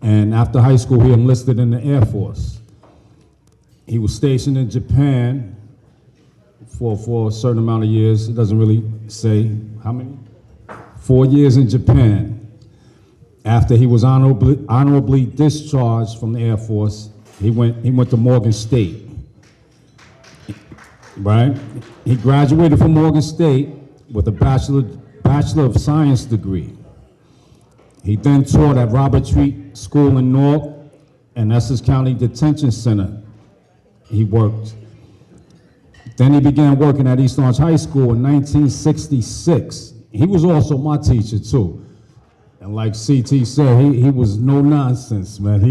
And after high school, he enlisted in the Air Force. He was stationed in Japan for a certain amount of years. It doesn't really say how many. 4 years in Japan. After he was honorably discharged from the Air Force, he went to Morgan State. Right? He graduated from Morgan State with a Bachelor of Science degree. He then taught at Robert Treat School in Newark and Essex County Detention Center. He worked. Then he began working at East Orange High School in 1966. He was also my teacher too. And like CT said, he was no nonsense, man.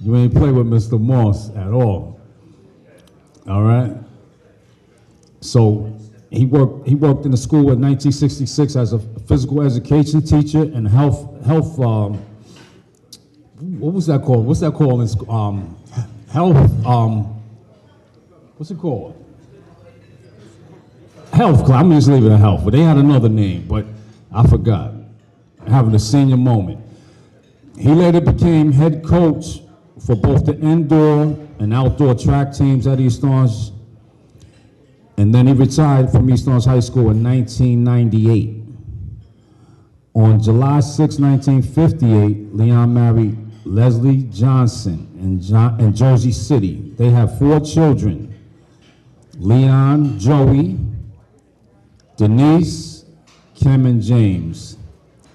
You ain't play with Mr. Morse at all. All right? So he worked in the school in 1966 as a physical education teacher and health what was that called? What's that called in school? What's it called? Health club. I'm just leaving it health, but they had another name, but I forgot. Having a senior moment. He later became head coach for both the indoor and outdoor track teams at East Orange. And then he retired from East Orange High School in 1998. On July 6, 1958, Leon married Leslie Johnson in Jersey City. They have 4 children: Leon, Joey, Denise, Kim, and James.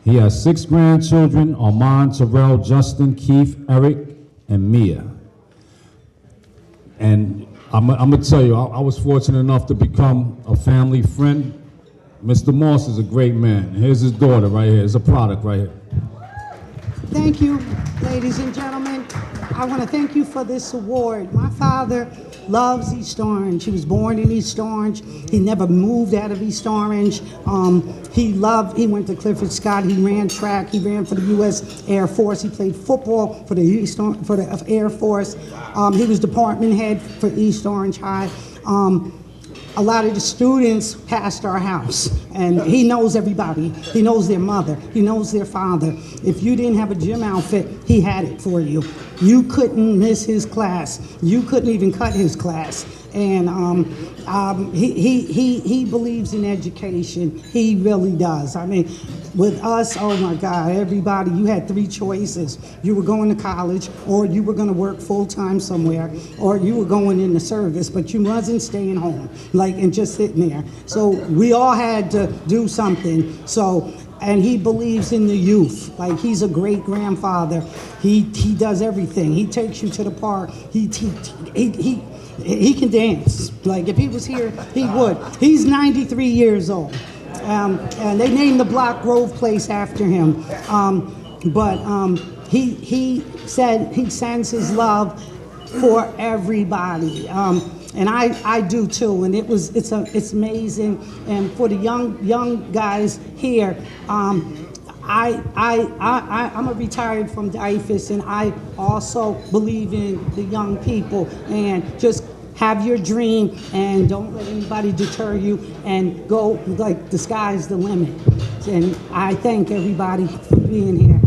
He has 6 grandchildren: Armand, Terrell, Justin, Keith, Eric, and Mia. And I'm gonna tell you, I was fortunate enough to become a family friend. Mr. Morse is a great man. Here's his daughter right here. It's a product right here. Thank you, ladies and gentlemen. I want to thank you for this award. My father loves East Orange. He was born in East Orange. He never moved out of East Orange. He went to Clifford Scott. He ran track. He ran for the U.S. Air Force. He played football for the Air Force. He was department head for East Orange High. A lot of the students passed our house, and he knows everybody. He knows their mother. He knows their father. If you didn't have a gym outfit, he had it for you. You couldn't miss his class. You couldn't even cut his class. And he believes in education. He really does. I mean, with us, oh my God, everybody, you had three choices. You were going to college, or you were going to work full-time somewhere, or you were going in the service, but you wasn't staying home, like, and just sitting there. So we all had to do something. So, and he believes in the youth. Like, he's a great grandfather. He does everything. He takes you to the park. He can dance. Like, if he was here, he would. He's 93 years old. And they named the block Grove Place after him. He said he sends his love for everybody. And I do too, and it's amazing. And for the young guys here, I'm a retired from DIFAS, and I also believe in the young people, and just have your dream and don't let anybody deter you, and go, like, the sky's the limit. And I thank everybody for being here.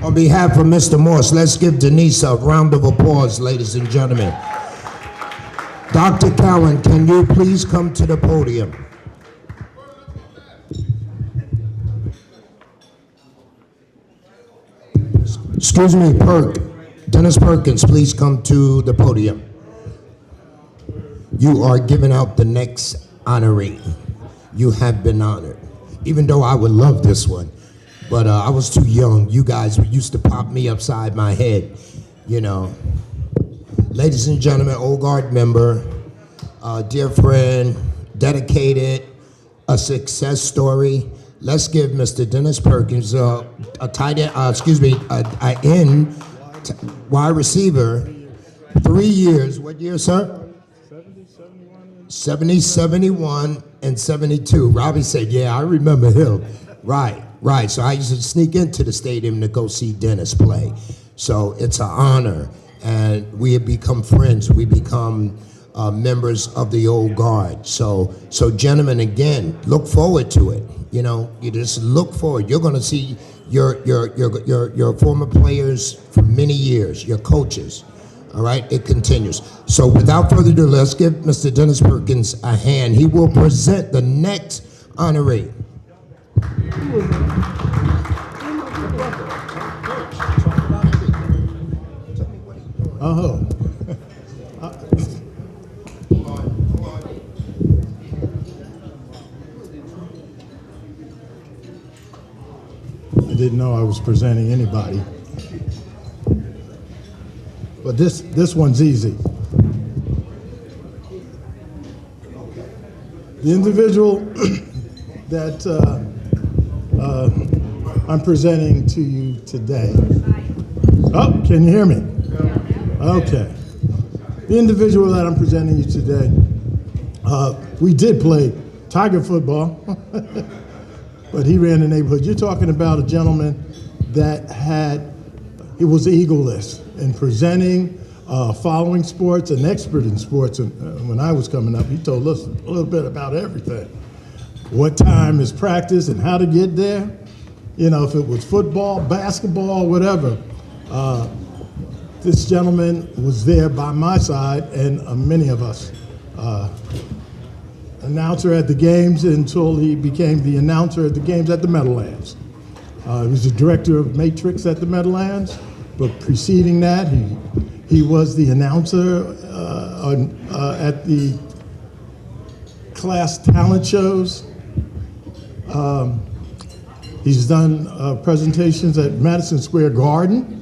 On behalf of Mr. Morse, let's give Denise a round of applause, ladies and gentlemen. Dr. Cowan, can you please come to the podium? Excuse me, Dennis Perkins, please come to the podium. You are giving out the next honoree. You have been honored. Even though I would love this one, but I was too young. You guys used to pop me upside my head, you know. Ladies and gentlemen, Old Guard member, dear friend, dedicated, a success story. Let's give Mr. Dennis Perkins a wide receiver, 3 years. What year, sir? 70, 71, and 72. Robbie said, yeah, I remember him. Right. So I used to sneak into the stadium to go see Dennis play. So it's an honor. And we have become friends. We become members of the Old Guard. So gentlemen, again, look forward to it. You know, you just look forward. You're going to see your former players for many years, your coaches. All right, it continues. So without further ado, let's give Mr. Dennis Perkins a hand. He will present the next honoree. Oh. I didn't know I was presenting anybody. But this one's easy. The individual that I'm presenting to you today. Oh, can you hear me? Okay. The individual that I'm presenting you today, we did play Tiger football, but he ran the neighborhood. You're talking about a gentleman that he was eagle-less in presenting, following sports, an expert in sports. And when I was coming up, he told us a little bit about everything. What time is practice and how to get there. You know, if it was football, basketball, whatever. This gentleman was there by my side, and many of us. Announcer at the games until he became the announcer at the games at the Meadowlands. He was the director of Matrix at the Meadowlands, but preceding that, he was the announcer at the class talent shows. He's done presentations at Madison Square Garden.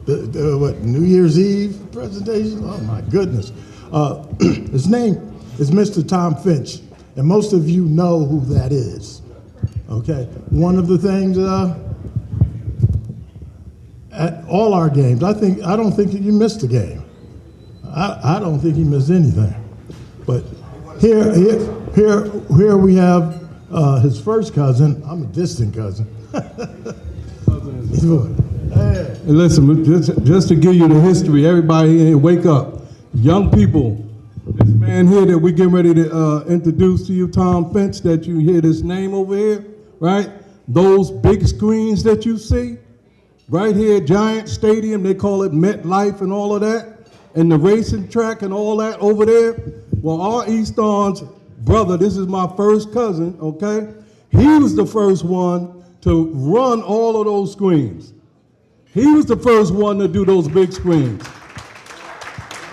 The New Year's Eve presentation? Oh my goodness. His name is Mr. Tom Finch, and most of you know who that is. Okay, one of the things at all our games, I don't think you missed a game. I don't think he missed anything. But here we have his first cousin. I'm a distant cousin. Hey, listen, just to give you the history, everybody here, wake up. Young people, this man here that we're getting ready to introduce to you, Tom Finch, that you hear this name over here, right? Those big screens that you see, right here, Giant Stadium, they call it MetLife and all of that. and the racing track and all that over there. Well, our East Orange brother, this is my first cousin, okay? He was the first one to run all of those screens. He was the first one to do those big screens.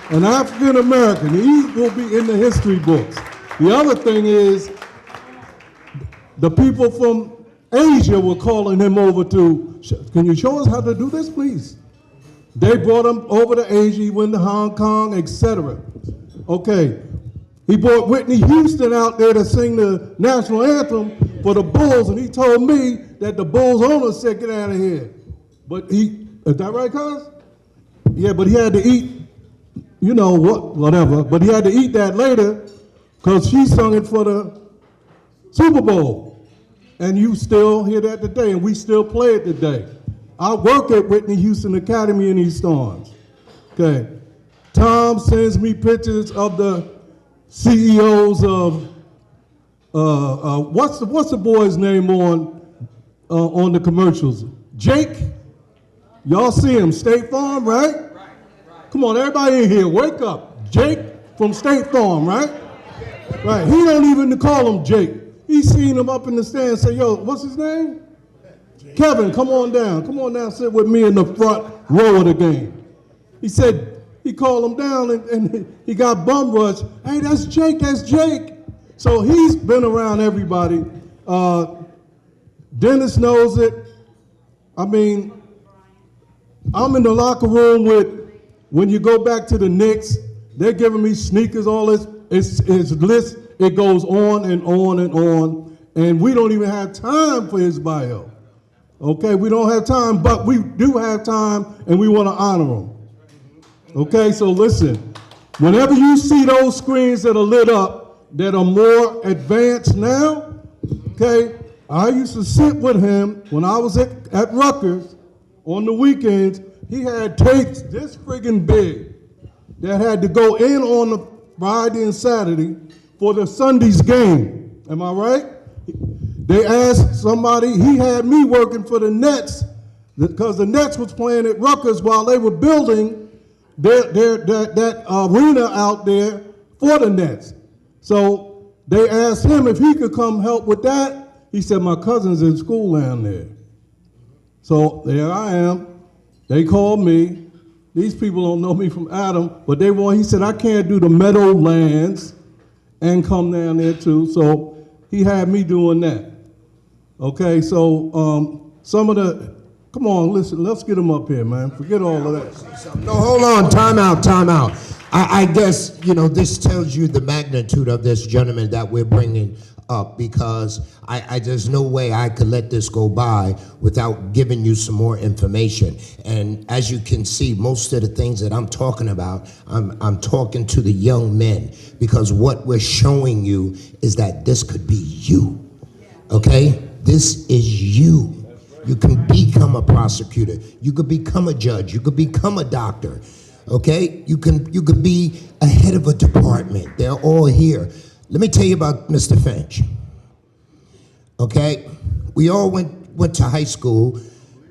An African American, he will be in the history books. The other thing is, the people from Asia were calling him over to, can you show us how to do this, please? They brought him over to Asia, he went to Hong Kong, etc. Okay, he brought Whitney Houston out there to sing the national anthem for the Bulls, and he told me that the Bulls owner said, get out of here. But is that right, cuz? Yeah, but he had to eat, you know what, whatever, but he had to eat that later because she sung it for the Super Bowl. And you still hear that today, and we still play it today. I work at Whitney Houston Academy in East Orange. Okay. Tom sends me pictures of the CEOs of, what's the boy's name on the commercials? Jake? Y'all see him, State Farm, right? Come on, everybody in here, wake up. Jake from State Farm, right? Right, he don't even call him Jake. He seen him up in the stand and say, yo, what's his name? Kevin, come on down, sit with me in the front row of the game. He said, he called him down and he got bum rushed. Hey, that's Jake. So he's been around everybody. Dennis knows it. I mean, I'm in the locker room when you go back to the Knicks, they're giving me sneakers, all this. His list, it goes on and on and on, and we don't even have time for his bio. Okay, we don't have time, but we do have time, and we want to honor him. Okay, so listen, whenever you see those screens that are lit up, that are more advanced now, okay, I used to sit with him when I was at Rutgers on the weekends. He had tapes this friggin' big that had to go in on the Friday and Saturday for the Sunday's game. Am I right? They asked somebody, he had me working for the Nets because the Nets was playing at Rutgers while they were building that arena out there for the Nets. So they asked him if he could come help with that. He said, my cousin's in school down there. So there I am. They called me. These people don't know me from Adam, but he said, I can't do the Meadowlands and come down there too. So he had me doing that. Okay, so some of the, come on, listen, let's get them up here, man. Forget all of that. No, hold on, time out. I guess, this tells you the magnitude of this gentleman that we're bringing up, because there's no way I could let this go by without giving you some more information. And as you can see, most of the things that I'm talking about, I'm talking to the young men, because what we're showing you is that this could be you, okay? This is you. You can become a prosecutor. You could become a judge. You could become a doctor, okay? You could be a head of a department. They're all here. Let me tell you about Mr. Finch, okay? We all went to high school.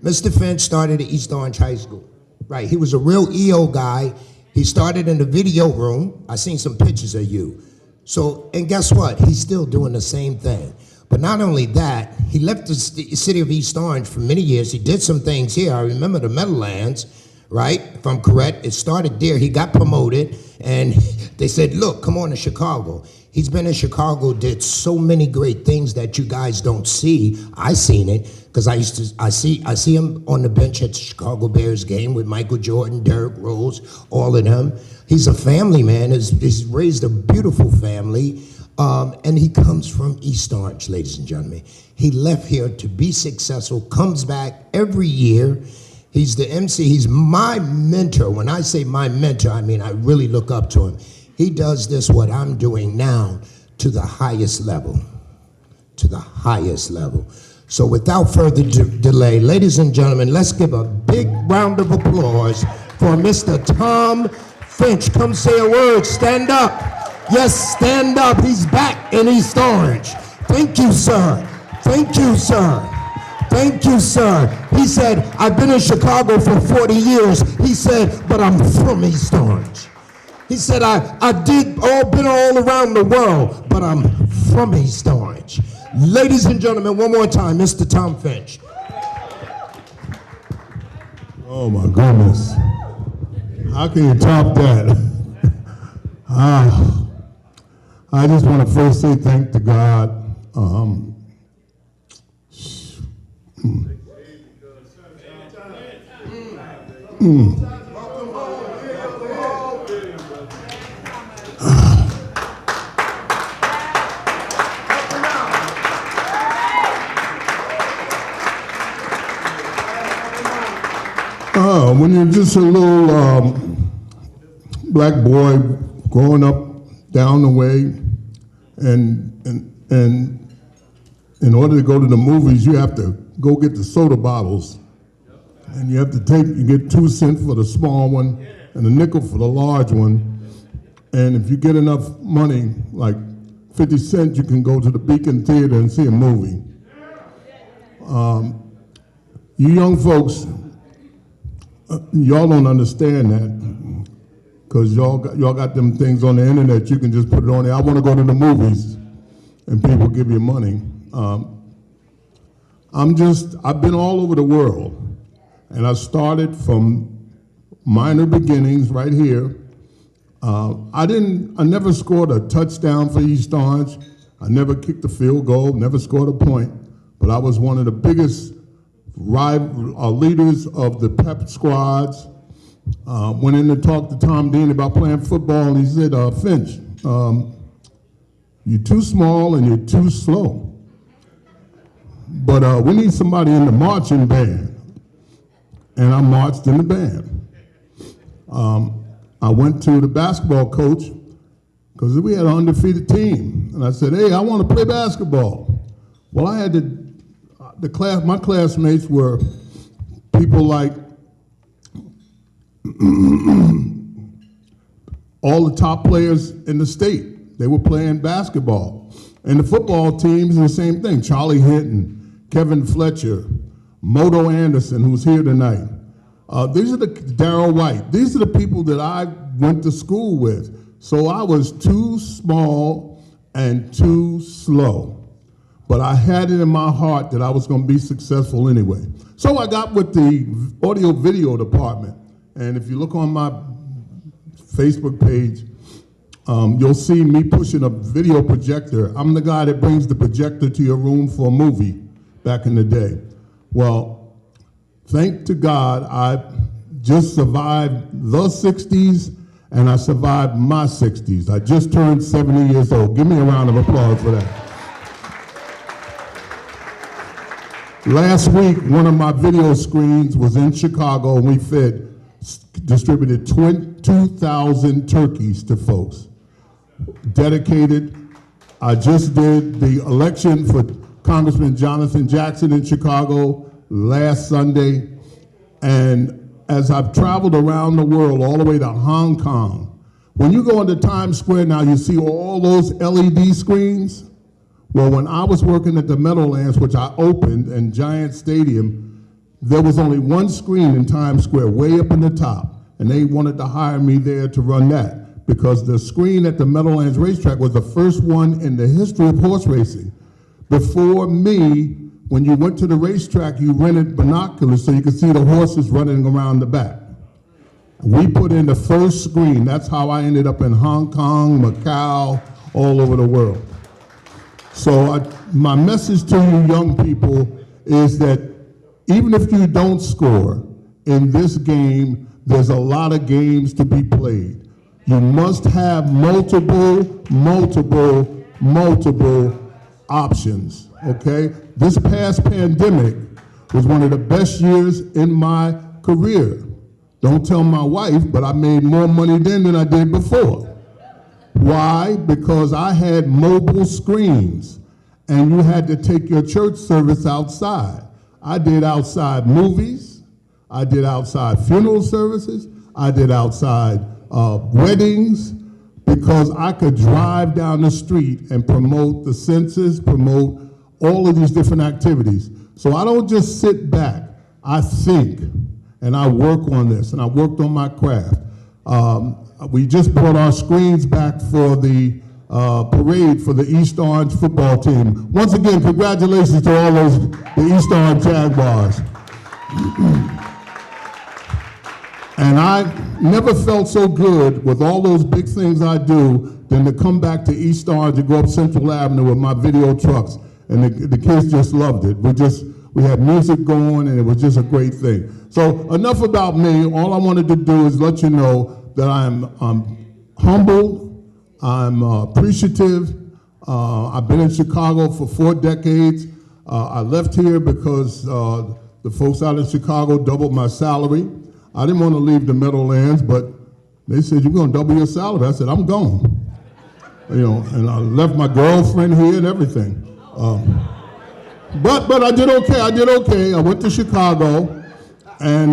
Mr. Finch started at East Orange High School, right? He was a real EO guy. He started in the video room. I seen some pictures of you. So, and guess what? He's still doing the same thing. But not only that, he left the city of East Orange for many years. He did some things here. I remember the Meadowlands, right? If I'm correct, it started there. He got promoted, and they said, look, come on to Chicago. He's been in Chicago, did so many great things that you guys don't see. I seen it, because I see him on the bench at the Chicago Bears game with Michael Jordan, Derrick Rose, all of them. He's a family man. He's raised a beautiful family. And he comes from East Orange, ladies and gentlemen. He left here to be successful, comes back every year. He's the MC. He's my mentor. When I say my mentor, I mean I really look up to him. He does this, what I'm doing now, to the highest level. To the highest level. So without further delay, ladies and gentlemen, let's give a big round of applause for Mr. Tom Finch. Come say a word. Stand up. Yes, stand up. He's back in East Orange. Thank you, sir. Thank you, sir. Thank you, sir. He said, I've been in Chicago for 40 years. He said, but I'm from East Orange. He said, been all around the world, but I'm from East Orange. Ladies and gentlemen, one more time, Mr. Tom Finch. Oh my goodness. How can you top that? I just want to first say thank to God. When you're just a little black boy growing up down the way, and in order to go to the movies, you have to go get the soda bottles, and you get 2 cents for the small one and a nickel for the large one, and if you get enough money, like 50 cents, you can go to the Beacon Theater and see a movie. You young folks, y'all don't understand that, because y'all got them things on the internet. You can just put it on there. I want to go to the movies, and people give you money. I've been all over the world, and I started from minor beginnings right here. I never scored a touchdown for East Orange. I never kicked a field goal, never scored a point, but I was one of the biggest leaders of the pep squads. Went in to talk to Tom Dean about playing football, and he said, Finch, you're too small and you're too slow. But we need somebody in the marching band. And I marched in the band. I went to the basketball coach, because we had an undefeated team. And I said, hey, I want to play basketball. Well, I had my classmates were people like all the top players in the state. They were playing basketball. And the football teams, the same thing. Charlie Hinton, Kevin Fletcher, Moto Anderson, who's here tonight. These are Darryl White. These are the people that I went to school with. So I was too small and too slow. But I had it in my heart that I was going to be successful anyway. So I got with the audio video department. And if you look on my Facebook page, you'll see me pushing a video projector. I'm the guy that brings the projector to your room for a movie back in the day. Well, thank to God, I just survived the 60s, and I survived my 60s. I just turned 70 years old. Give me a round of applause for that. Last week, one of my video screens was in Chicago, and we distributed 2,000 turkeys to folks. Dedicated. I just did the election for Congressman Jonathan Jackson in Chicago last Sunday, and as I've traveled around the world, all the way to Hong Kong, when you go into Times Square now, you see all those LED screens. Well, when I was working at the Meadowlands, which I opened, in Giant Stadium, there was only one screen in Times Square, way up in the top, and they wanted to hire me there to run that, because the screen at the Meadowlands racetrack was the first one in the history of horse racing. Before me, when you went to the racetrack, you rented binoculars so you could see the horses running around the back. We put in the first screen. That's how I ended up in Hong Kong, Macau, all over the world. So my message to you young people is that even if you don't score in this game, there's a lot of games to be played. You must have multiple options, okay? This past pandemic was one of the best years in my career. Don't tell my wife, but I made more money then than I did before. Why? Because I had mobile screens, and you had to take your church service outside. I did outside movies, I did outside funeral services, I did outside weddings, because I could drive down the street and promote the census, promote all of these different activities. So I don't just sit back, I think, and I work on this, and I worked on my craft. We just brought our screens back for the parade for the East Orange football team. Once again, congratulations to all the East Orange Jaguars. And I never felt so good with all those big things I do than to come back to East Orange and go up Central Avenue with my video trucks. And the kids just loved it. We had music going, and it was just a great thing. So enough about me. All I wanted to do is let you know that I'm humbled, I'm appreciative. I've been in Chicago for 4 decades. I left here because the folks out in Chicago doubled my salary. I didn't want to leave the Meadowlands, but they said, "You're going to double your salary." I said, "I'm gone." And I left my girlfriend here and everything. But I did okay. I went to Chicago, and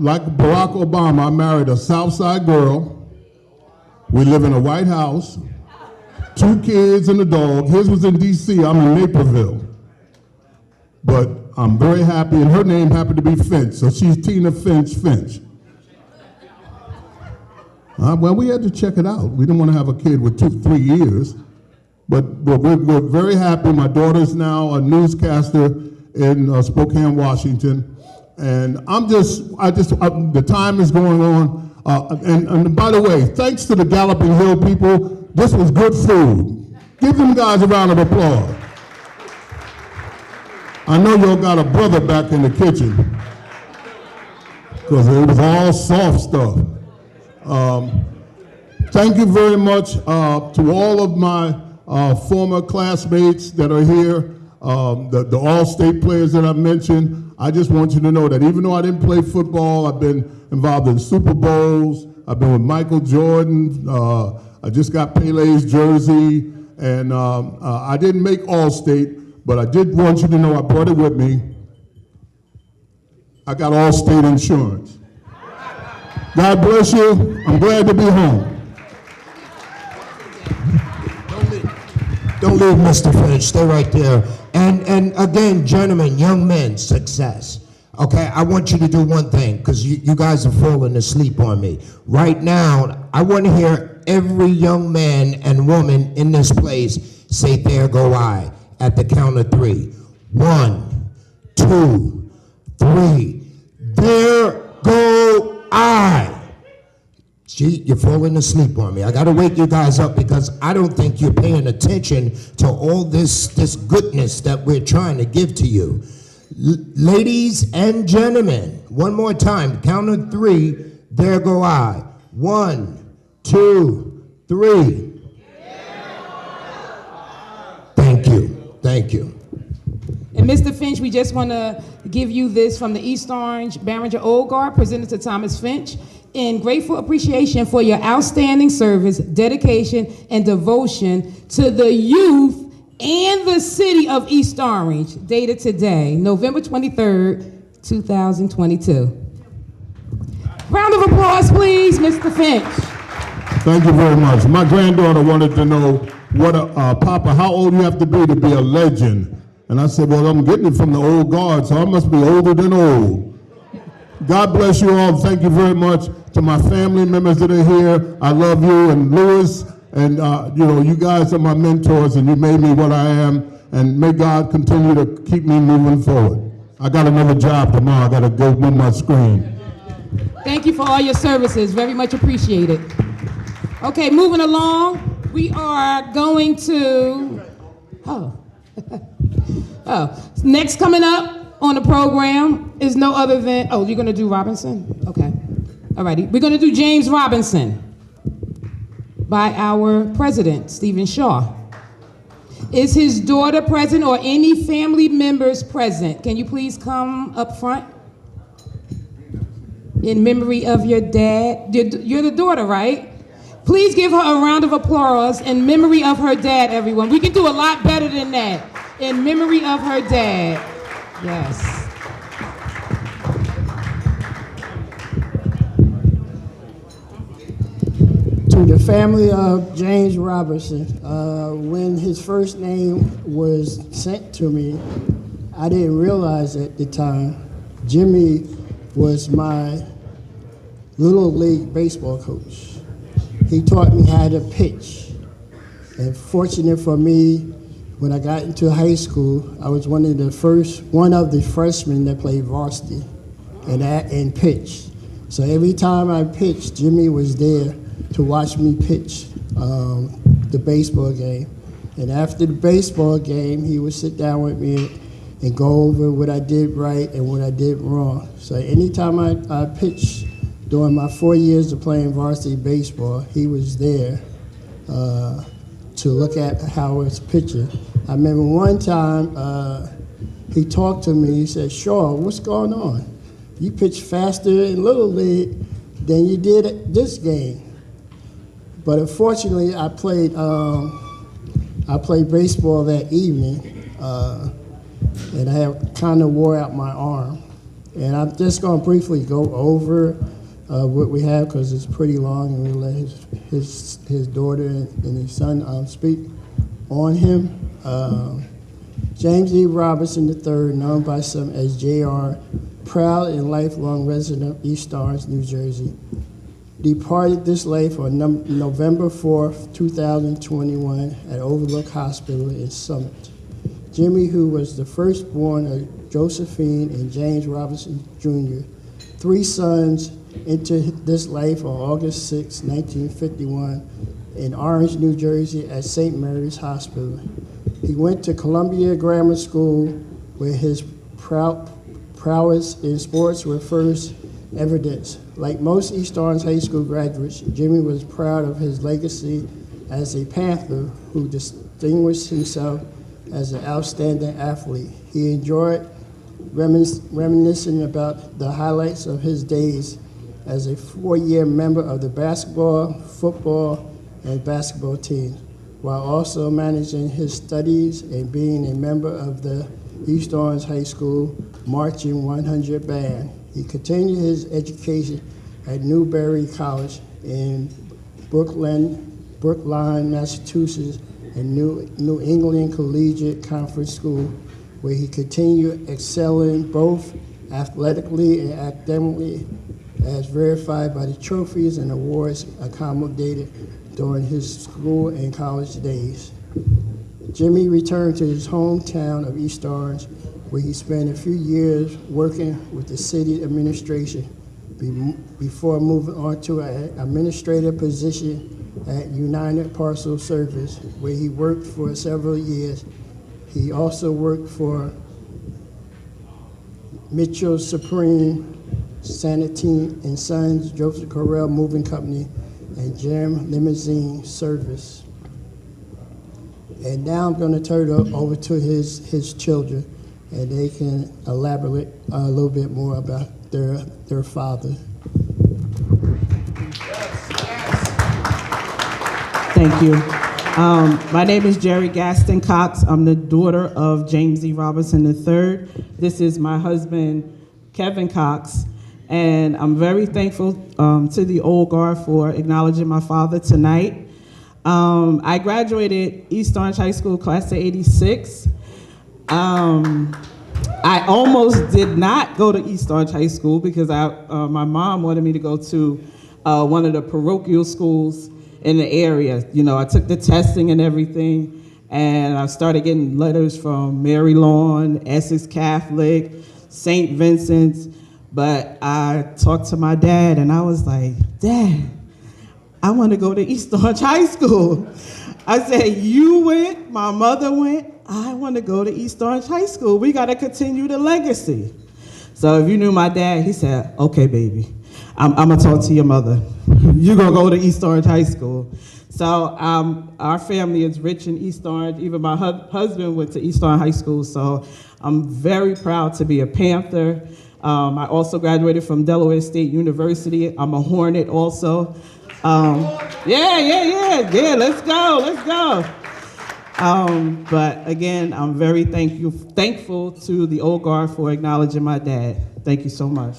like Barack Obama, I married a South Side girl. We live in a White House, 2 kids and a dog. His was in D.C., I'm in Naperville. But I'm very happy, and her name happened to be Finch, so she's Tina Finch. Well, we had to check it out. We didn't want to have a kid with 3 years. But we're very happy. My daughter's now a newscaster in Spokane, Washington. And the time is going on. And by the way, thanks to the Galloping Hill people, this was good food. Give them guys a round of applause. I know y'all got a brother back in the kitchen, because it was all soft stuff. Thank you very much to all of my former classmates that are here, the all-state players that I mentioned. I just want you to know that even though I didn't play football, I've been involved in Super Bowls. I've been with Michael Jordan. I just got Pele's jersey, and I didn't make all-state, but I did want you to know I brought it with me. I got all-state insurance. God bless you. I'm glad to be home. Don't leave, Mr. Finch. Stay right there. And again, gentlemen, young men, success. Okay, I want you to do one thing, because you guys are falling asleep on me. Right now, I want to hear every young man and woman in this place say, "There go I," at the count of 3. 1, 2, 3. There go I. See, you're falling asleep on me. I got to wake you guys up, because I don't think you're paying attention to all this goodness that we're trying to give to you. Ladies and gentlemen, one more time, count of 3, there go I. 1, 2, 3. Thank you. And Mr. Finch, we just want to give you this from the East Orange Barringer Old Guard, presented to Thomas Finch, in grateful appreciation for your outstanding service, dedication, and devotion to the youth and the city of East Orange, dated today, November 23rd, 2022. Round of applause, please, Mr. Finch. Thank you very much. My granddaughter wanted to know, Papa, how old you have to be a legend? And I said, well, I'm getting it from the old guard, so I must be older than old. God bless you all. Thank you very much to my family members that are here. I love you, and Louis, and you guys are my mentors, and you made me what I am, and may God continue to keep me moving forward. I got another job tomorrow. I got to go move my screen. Thank you for all your services. Very much appreciated. Okay, moving along, we are going to, next coming up on the program is no other than, you're going to do Robinson? Okay. All righty. We're going to do James Robinson by our president, Stephen Shaw. Is his daughter present or any family members present? Can you please come up front? In memory of your dad. You're the daughter, right? Please give her a round of applause in memory of her dad, everyone. We can do a lot better than that. In memory of her dad. Yes. To the family of James Robinson, when his first name was sent to me, I didn't realize at the time Jimmy was my Little League baseball coach. He taught me how to pitch. And fortunate for me, when I got into high school, I was one of the freshmen that played varsity and pitched. So every time I pitched, Jimmy was there to watch me pitch the baseball game. And after the baseball game, he would sit down with me and go over what I did right and what I did wrong. So anytime I pitched during my 4 years of playing varsity baseball, he was there to look at how I was pitching. I remember one time he talked to me, he said, "Shaw, what's going on? You pitch faster in Little League than you did at this game." But unfortunately, I played baseball that evening, and I kind of wore out my arm. And I'm just going to briefly go over what we have because it's pretty long, and we'll let his daughter and his son speak on him. James E. Robinson III, known by some as JR, proud and lifelong resident of East Orange, New Jersey, departed this life on November 4th, 2021 at Overlook Hospital in Summit. Jimmy, who was the firstborn of Josephine and James Robinson Jr., 3 sons, entered this life on August 6, 1951 in Orange, New Jersey at St. Mary's Hospital. He went to Columbia Grammar School where his prowess in sports were first evidenced. Like most East Orange High School graduates, Jimmy was proud of his legacy as a Panther who distinguished himself as an outstanding athlete. He enjoyed reminiscing about the highlights of his days as a 4-year member of the basketball, football, and basketball teams, while also managing his studies and being a member of the East Orange High School Marching 100 Band. He continued his education at Newberry College in Brookline, Massachusetts, and New England Collegiate Conference School, where he continued excelling both athletically and academically, as verified by the trophies and awards accommodated during his school and college days. Jimmy returned to his hometown of East Orange, where he spent a few years working with the city administration before moving on to an administrative position at United Parcel Service, where he worked for several years. He also worked for Mitchell Supreme, Sanatine and Sons, Joseph Correll Moving Company, and Jam Limousine Service. And now I'm going to turn it over to his children, and they can elaborate a little bit more about their father. Thank you. My name is Jerry Gaston Cox. I'm the daughter of James E. Robinson III. This is my husband, Kevin Cox. And I'm very thankful to the Old Guard for acknowledging my father tonight. I graduated East Orange High School, class of '86. I almost did not go to East Orange High School because my mom wanted me to go to one of the parochial schools in the area. You know, I took the testing and everything, and I started getting letters from Mary Lawn, Essex Catholic, St. Vincent's. But I talked to my dad, and I was like, "Dad, I want to go to East Orange High School." I said, "You went, my mother went, I want to go to East Orange High School. We got to continue the legacy." So if you knew my dad, he said, "Okay, baby, I'm going to talk to your mother. You're going to go to East Orange High School." So our family is rich in East Orange. Even my husband went to East Orange High School, so I'm very proud to be a Panther. I also graduated from Delaware State University. I'm a Hornet also. Yeah, let's go. But again, I'm very thankful to the Old Guard for acknowledging my dad. Thank you so much.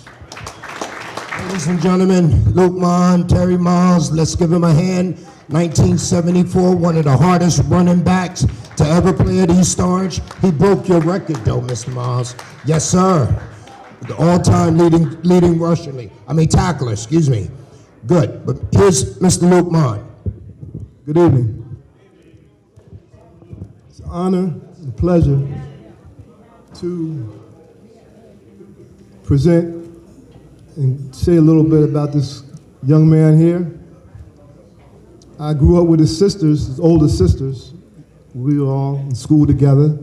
Ladies and gentlemen, Luke Mon, Terry Miles, let's give him a hand. 1974, one of the hardest running backs to ever play at East Orange. He broke your record though, Mr. Miles. Yes, sir. the all-time leading tackler, excuse me. Good, but here's Mr. Luke Mond. Good evening. It's an honor and pleasure to present and say a little bit about this young man here. I grew up with his sisters, his older sisters. We were all in school together.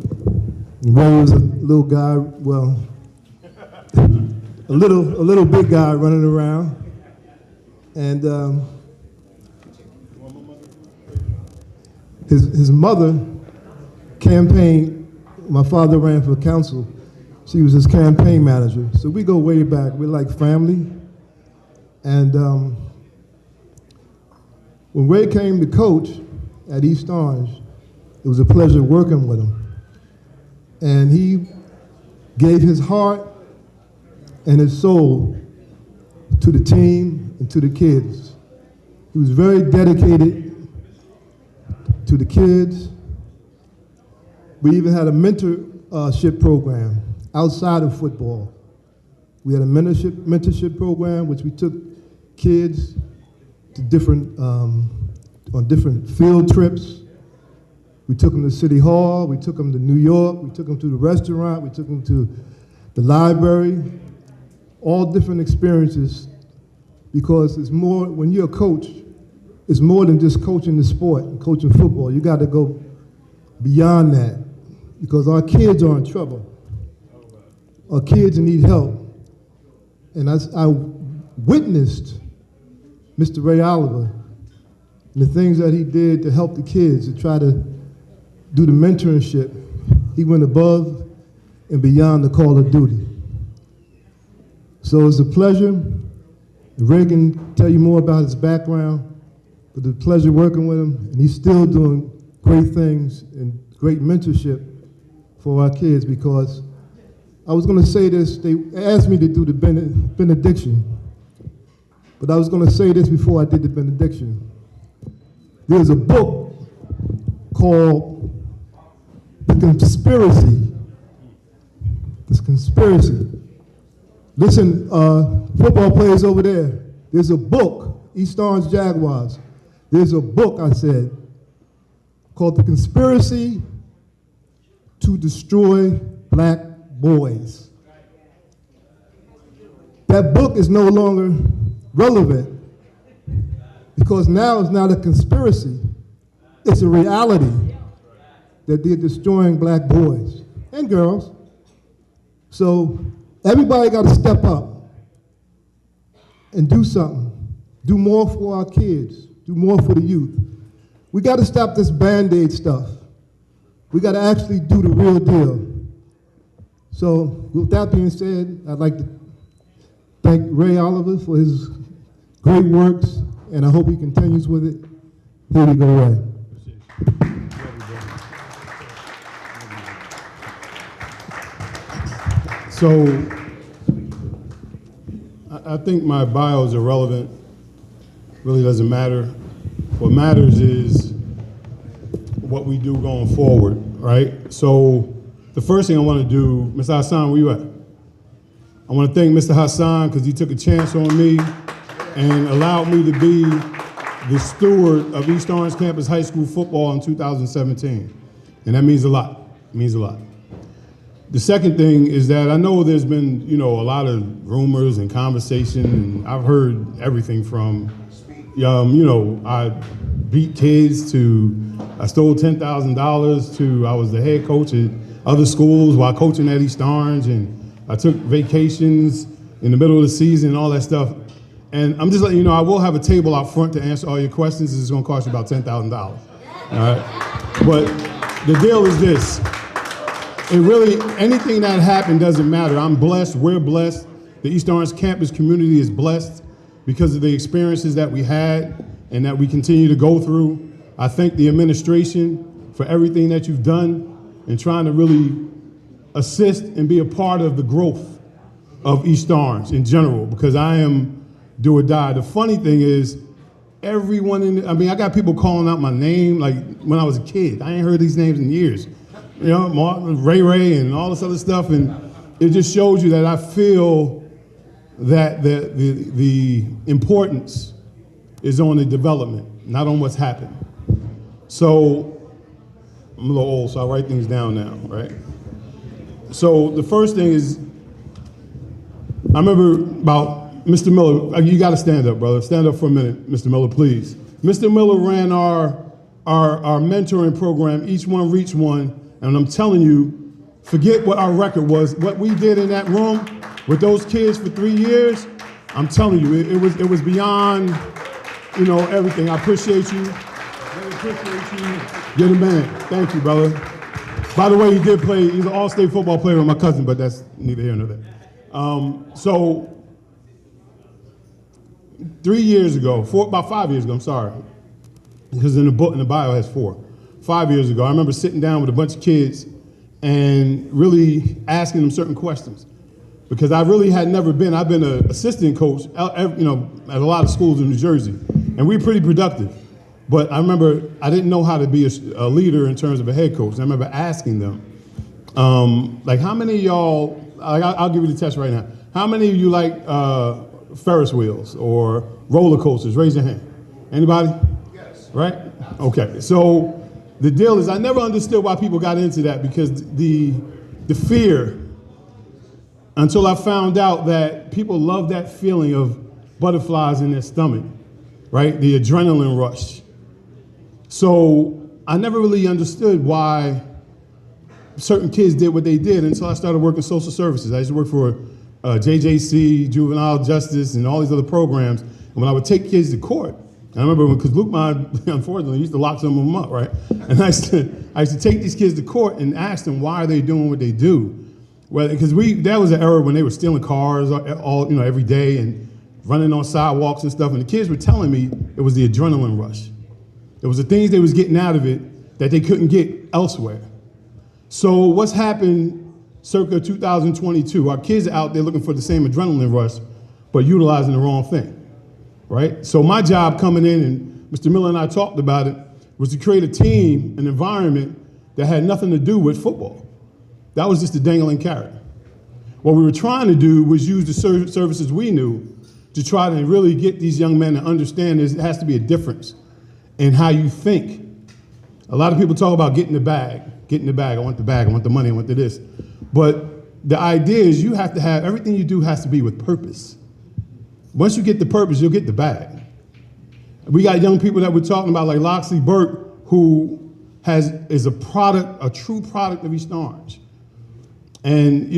And Ray was a little guy, well, a little big guy running around. And his mother campaigned, my father ran for council. She was his campaign manager. So we go way back. We're like family. And when Ray came to coach at East Orange, it was a pleasure working with him. And he gave his heart and his soul to the team and to the kids. He was very dedicated to the kids. We even had a mentorship program outside of football. We had a mentorship program which we took kids to different, on different field trips. We took them to City Hall, we took them to New York, we took them to the restaurant, we took them to the library, all different experiences, because it's more, when you're a coach, it's more than just coaching the sport and coaching football. You got to go beyond that, because our kids are in trouble. Our kids need help. And I witnessed Mr. Ray Oliver and the things that he did to help the kids, to try to do the mentorship. He went above and beyond the call of duty. So it's a pleasure. Ray can tell you more about his background, but it's a pleasure working with him, and he's still doing great things and great mentorship for our kids, because I was going to say this, they asked me to do the benediction, but I was going to say this before I did the benediction. There's a book called The Conspiracy. This conspiracy. Listen, football players over there, there's a book, East Orange Jaguars. There's a book, I said, called The Conspiracy to Destroy Black Boys. That book is no longer relevant, because now it's not a conspiracy, it's a reality that they're destroying black boys and girls. So everybody got to step up and do something. Do more for our kids, do more for the youth. We got to stop this Band-Aid stuff. We got to actually do the real deal. So with that being said, I'd like to thank Ray Oliver for his great works, and I hope he continues with it. Here we go, Ray. So I think my bio is irrelevant. Really doesn't matter. What matters is what we do going forward, right? So the first thing I want to do, Mr. Hassan, where you at? I want to thank Mr. Hassan because he took a chance on me and allowed me to be the steward of East Orange Campus High School football in 2017. And that means a lot. It means a lot. The second thing is that I know there's been, a lot of rumors and conversation, and I've heard everything from, I beat kids to I stole $10,000 to I was the head coach at other schools while coaching at East Orange, and I took vacations in the middle of the season and all that stuff. And I'm just letting you know, I will have a table out front to answer all your questions. It's going to cost you about $10,000. All right? But the deal is this. It really, anything that happened doesn't matter. I'm blessed, we're blessed. The East Orange campus community is blessed because of the experiences that we had and that we continue to go through. I thank the administration for everything that you've done and trying to really assist and be a part of the growth of East Orange in general, because I am do or die. The funny thing is, everyone I got people calling out my name like when I was a kid. I ain't heard these names in years. Martin, Ray, and all this other stuff. And it just shows you that I feel that the importance is on the development, not on what's happened. So I'm a little old, so I write things down now, right? So the first thing is, I remember about Mr. Miller. You got to stand up, brother. Stand up for a minute, Mr. Miller, please. Mr. Miller ran our mentoring program, Each One Reach One, and I'm telling you, forget what our record was. What we did in that room with those kids for 3 years, I'm telling you, it was beyond, everything. I appreciate you. I appreciate you. You're the man. Thank you, brother. By the way, he's an all-state football player with my cousin, but that's neither here nor there. So 3 years ago, about 5 years ago, I'm sorry, because in the bio it has 4. 5 years ago, I remember sitting down with a bunch of kids and really asking them certain questions. Because I really had never been, I've been an assistant coach, at a lot of schools in New Jersey, and we were pretty productive. But I remember I didn't know how to be a leader in terms of a head coach. I remember asking them, like, how many of y'all, I'll give you the test right now. How many of you like Ferris wheels or roller coasters? Raise your hand. Anybody? Yes. Right? Okay. So the deal is I never understood why people got into that, because the fear, until I found out that people love that feeling of butterflies in their stomach, right? The adrenaline rush. So I never really understood why certain kids did what they did until I started working social services. I used to work for JJC, Juvenile Justice, and all these other programs. And when I would take kids to court, I remember because Luke Mine, unfortunately, used to lock some of them up, right? And I used to take these kids to court and ask them, why are they doing what they do? Well, because that was an era when they were stealing cars every day and running on sidewalks and stuff. And the kids were telling me it was the adrenaline rush. It was the things they was getting out of it that they couldn't get elsewhere. So what's happened circa 2022? Our kids are out there looking for the same adrenaline rush, but utilizing the wrong thing, right? So my job coming in, and Mr. Miller and I talked about it, was to create a team, an environment that had nothing to do with football. That was just a dangling carrot. What we were trying to do was use the services we knew to try to really get these young men to understand there has to be a difference in how you think. A lot of people talk about getting the bag. I want the bag, I want the money, I want this. But the idea is you have to have, everything you do has to be with purpose. Once you get the purpose, you'll get the bag. We got young people that we're talking about, like Loxley Burke, who is a true product of East Orange. And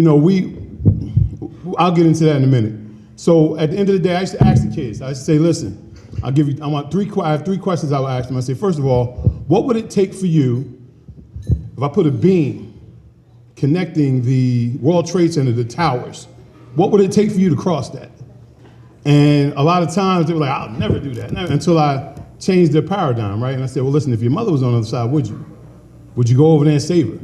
I'll get into that in a minute. So at the end of the day, I used to ask the kids, I used to say, listen, I have 3 questions I would ask them. I say, first of all, what would it take for you if I put a beam connecting the World Trade Center, the towers? What would it take for you to cross that? And a lot of times they were like, I'll never do that, until I changed their paradigm, right? And I said, well, listen, if your mother was on the other side, would you? Would you go over there and save her?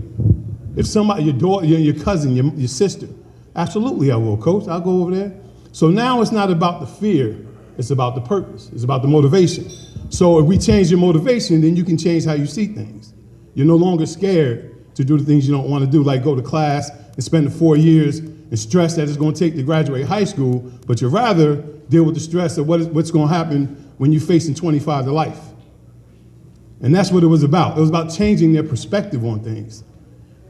If somebody, your daughter, your cousin, your sister, absolutely I will, coach. I'll go over there. So now it's not about the fear, it's about the purpose, it's about the motivation. So if we change your motivation, then you can change how you see things. You're no longer scared to do the things you don't want to do, like go to class and spend the 4 years and stress that it's going to take to graduate high school, but you'd rather deal with the stress of what's going to happen when you're facing 25 to life. And that's what it was about. It was about changing their perspective on things.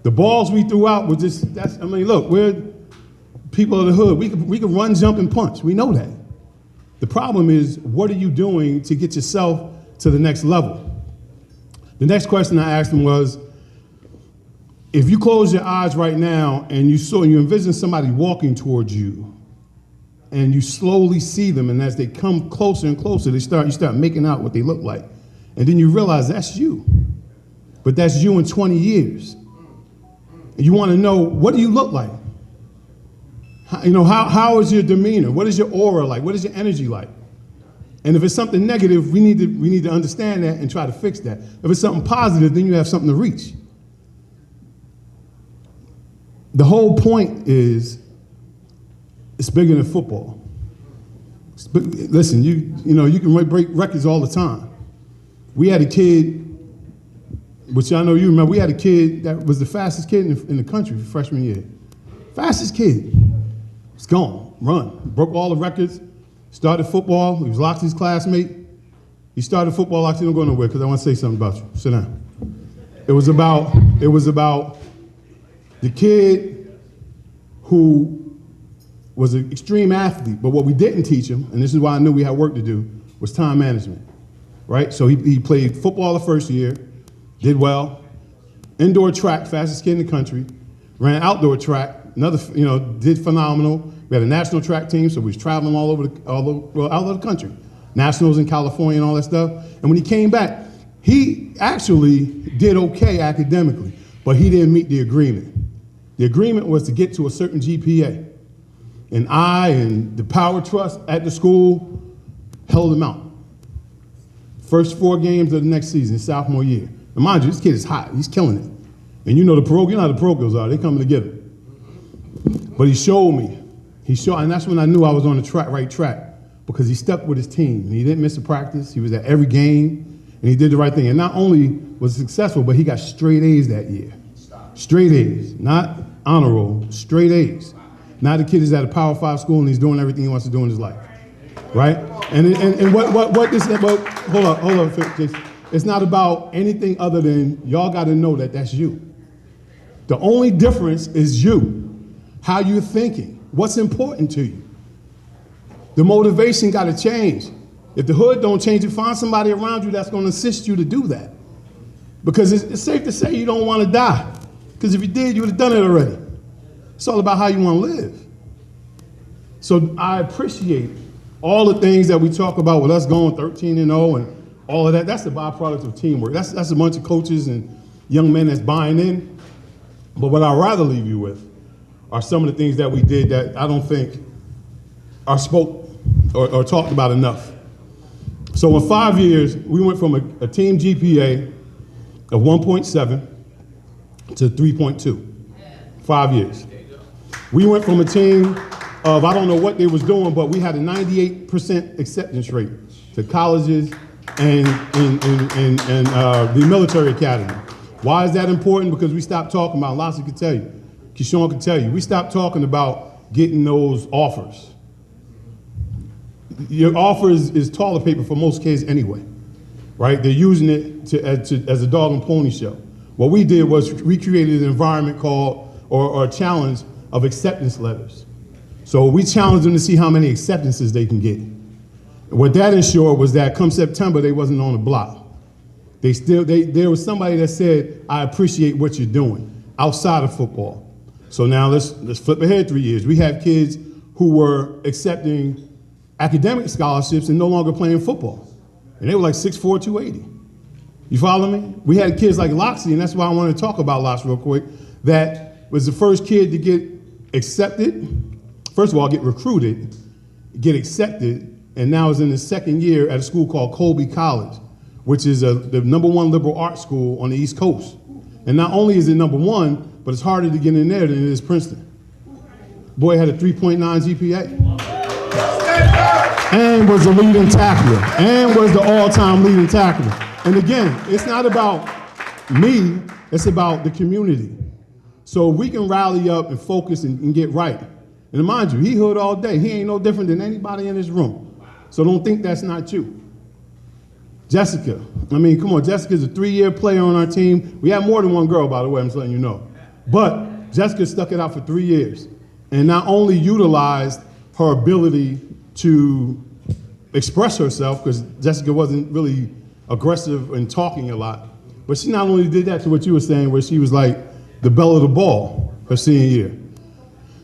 The balls we threw out were look, we're people of the hood. We can run, jump, and punch. We know that. The problem is, what are you doing to get yourself to the next level? The next question I asked him was, if you close your eyes right now and you envision somebody walking towards you, and you slowly see them, and as they come closer and closer, you start making out what they look like. And then you realize that's you. But that's you in 20 years. And you want to know, what do you look like? How is your demeanor? What is your aura like? What is your energy like? And if it's something negative, we need to understand that and try to fix that. If it's something positive, then you have something to reach. The whole point is, it's bigger than football. Listen, you can break records all the time. We had a kid, which I know you remember, we had a kid that was the fastest kid in the country for freshman year. Fastest kid. Was gone, run. Broke all the records. Started football. He was Loxley's classmate. He started football. Loxley, don't go nowhere because I want to say something about you. Sit down. It was about the kid who was an extreme athlete, but what we didn't teach him, and this is why I knew we had work to do, was time management, right? So he played football the first year, did well, indoor track, fastest kid in the country, ran outdoor track, did phenomenal. We had a national track team, so we was traveling all over the country, nationals in California and all that stuff. And when he came back, he actually did okay academically, but he didn't meet the agreement. The agreement was to get to a certain GPA. And I and the power trust at the school held him out. First 4 games of the next season, his sophomore year. And mind you, this kid is hot. He's killing it. And you know how the parochials are. They coming to get him. But he showed me. And that's when I knew I was on the right track, because he stuck with his team. And he didn't miss a practice. He was at every game. And he did the right thing. And not only was he successful, but he got straight A's that year. Straight A's. Not honor roll, straight A's. Now the kid is at a Power 5 school and he's doing everything he wants to do in his life, right? And what this is about, hold up, Jason. It's not about anything other than y'all got to know that that's you. The only difference is you, how you're thinking, what's important to you. The motivation got to change. If the hood don't change it, find somebody around you that's going to assist you to do that. Because it's safe to say you don't want to die. Because if you did, you would have done it already. It's all about how you want to live. So I appreciate all the things that we talk about with us going 13-0 and all of that. That's the byproduct of teamwork. That's a bunch of coaches and young men that's buying in. But what I'd rather leave you with are some of the things that we did that I don't think are spoke or talked about enough. So in 5 years, we went from a team GPA of 1.7 to 3.2. 5 years. We went from a team of, I don't know what they was doing, but we had a 98% acceptance rate to colleges and the military academy. Why is that important? Because we stopped talking about, Lassie could tell you, Keyshawn could tell you, we stopped talking about getting those offers. Your offer is toilet paper for most kids anyway, right? They're using it as a dog and pony show. What we did was we created an environment called, or a challenge of acceptance letters. So we challenged them to see how many acceptances they can get. And what that ensured was that come September, they wasn't on the block. There was somebody that said, I appreciate what you're doing outside of football. So now let's flip ahead 3 years. We have kids who were accepting academic scholarships and no longer playing football. And they were like 6'4", 280. You follow me? We had kids like Loxley, and that's why I want to talk about Lox real quick, that was the first kid to get accepted, first of all, get recruited, get accepted, and now is in his second year at a school called Colby College, which is the #1 liberal arts school on the East Coast. And not only is it #1, but it's harder to get in there than it is Princeton. Boy had a 3.9 GPA. And was the leading tackler, and was the all-time leading tackler. And again, it's not about me, it's about the community. So we can rally up and focus and get right. And mind you, he hood all day. He ain't no different than anybody in this room. So don't think that's not you. Jessica, come on, Jessica's a 3-year player on our team. We have more than one girl, by the way, I'm just letting you know. But Jessica stuck it out for 3 years and not only utilized her ability to express herself, because Jessica wasn't really aggressive and talking a lot, but she not only did that to what you were saying, where she was like the belle of the ball her senior year.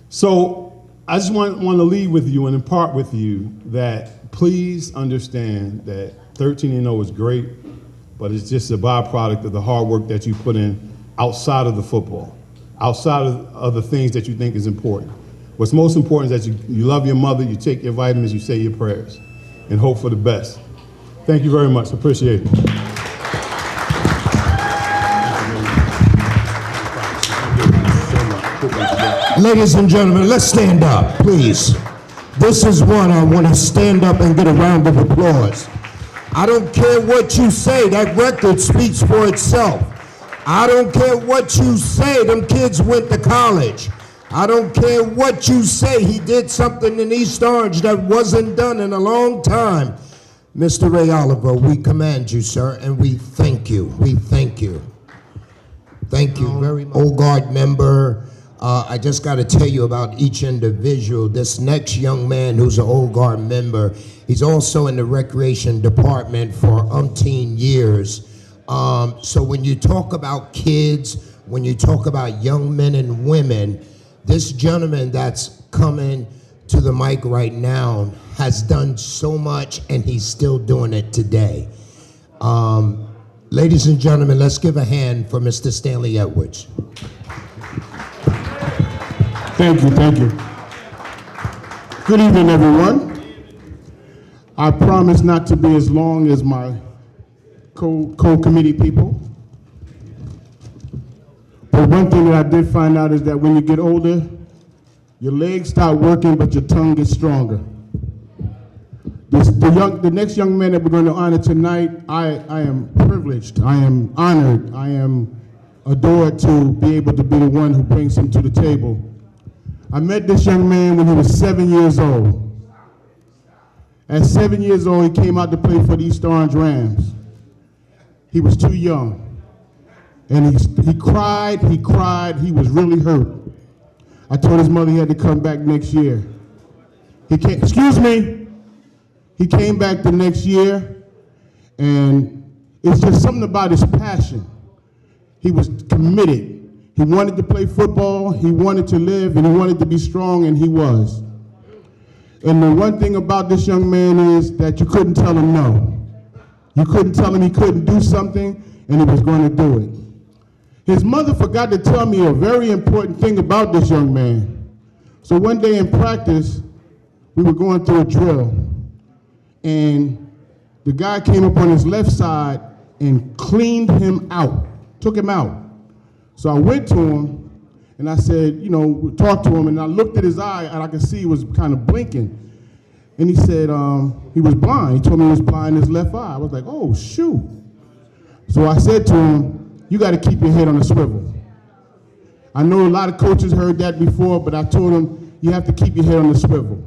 So I just want to leave with you and impart with you that please understand that 13-0 is great, but it's just a byproduct of the hard work that you put in outside of the football, outside of the things that you think is important. What's most important is that you love your mother, you take your vitamins, you say your prayers, and hope for the best. Thank you very much. Appreciate it. Ladies and gentlemen, let's stand up, please. This is one I want to stand up and get a round of applause. I don't care what you say, that record speaks for itself. I don't care what you say, them kids went to college. I don't care what you say. He did something in East Orange that wasn't done in a long time. Mr. Ray Oliver, we commend you, sir, and we thank you. We thank you. Thank you very much. Old Guard member, I just got to tell you about each individual. This next young man who's an Old Guard member, he's also in the recreation department for umpteen years. So when you talk about kids, when you talk about young men and women, this gentleman that's coming to the mic right now has done so much, and he's still doing it today. Ladies and gentlemen, let's give a hand for Mr. Stanley Edwards. Thank you, thank you. Good evening, everyone. I promise not to be as long as my co-committee people. But one thing that I did find out is that when you get older, your legs start working, but your tongue gets stronger. The next young man that we're going to honor tonight, I am privileged, I am honored, I am adored to be able to be the one who brings him to the table. I met this young man when he was 7 years old. At 7 years old, he came out to play for the East Orange Rams. He was too young. And he cried, he was really hurt. I told his mother he had to come back next year. He came back the next year, and it's just something about his passion. He was committed. He wanted to play football, he wanted to live, and he wanted to be strong, and he was. And the one thing about this young man is that you couldn't tell him no. You couldn't tell him he couldn't do something, and he was going to do it. His mother forgot to tell me a very important thing about this young man. So one day in practice, we were going through a drill, and the guy came up on his left side and cleaned him out, took him out. So I went to him, and I said, talked to him, and I looked at his eye, and I could see he was kind of blinking. And he said he was blind. He told me he was blind in his left eye. I was like, oh, shoot. So I said to him, you got to keep your head on a swivel. I know a lot of coaches heard that before, but I told him, you have to keep your head on the swivel.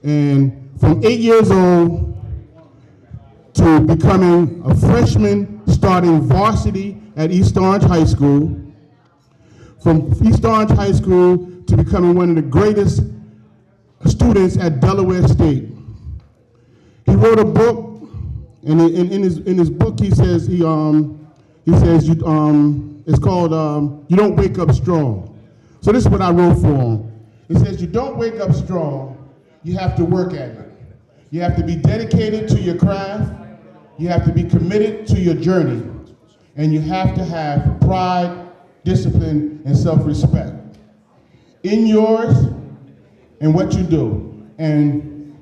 And from 8 years old to becoming a freshman, starting varsity at East Orange High School, from East Orange High School to becoming one of the greatest students at Delaware State. He wrote a book, and in his book he says it's called You Don't Wake Up Strong. So this is what I wrote for him. It says, you don't wake up strong, you have to work at it. You have to be dedicated to your craft, you have to be committed to your journey, and you have to have pride, discipline, and self-respect in yours and what you do. And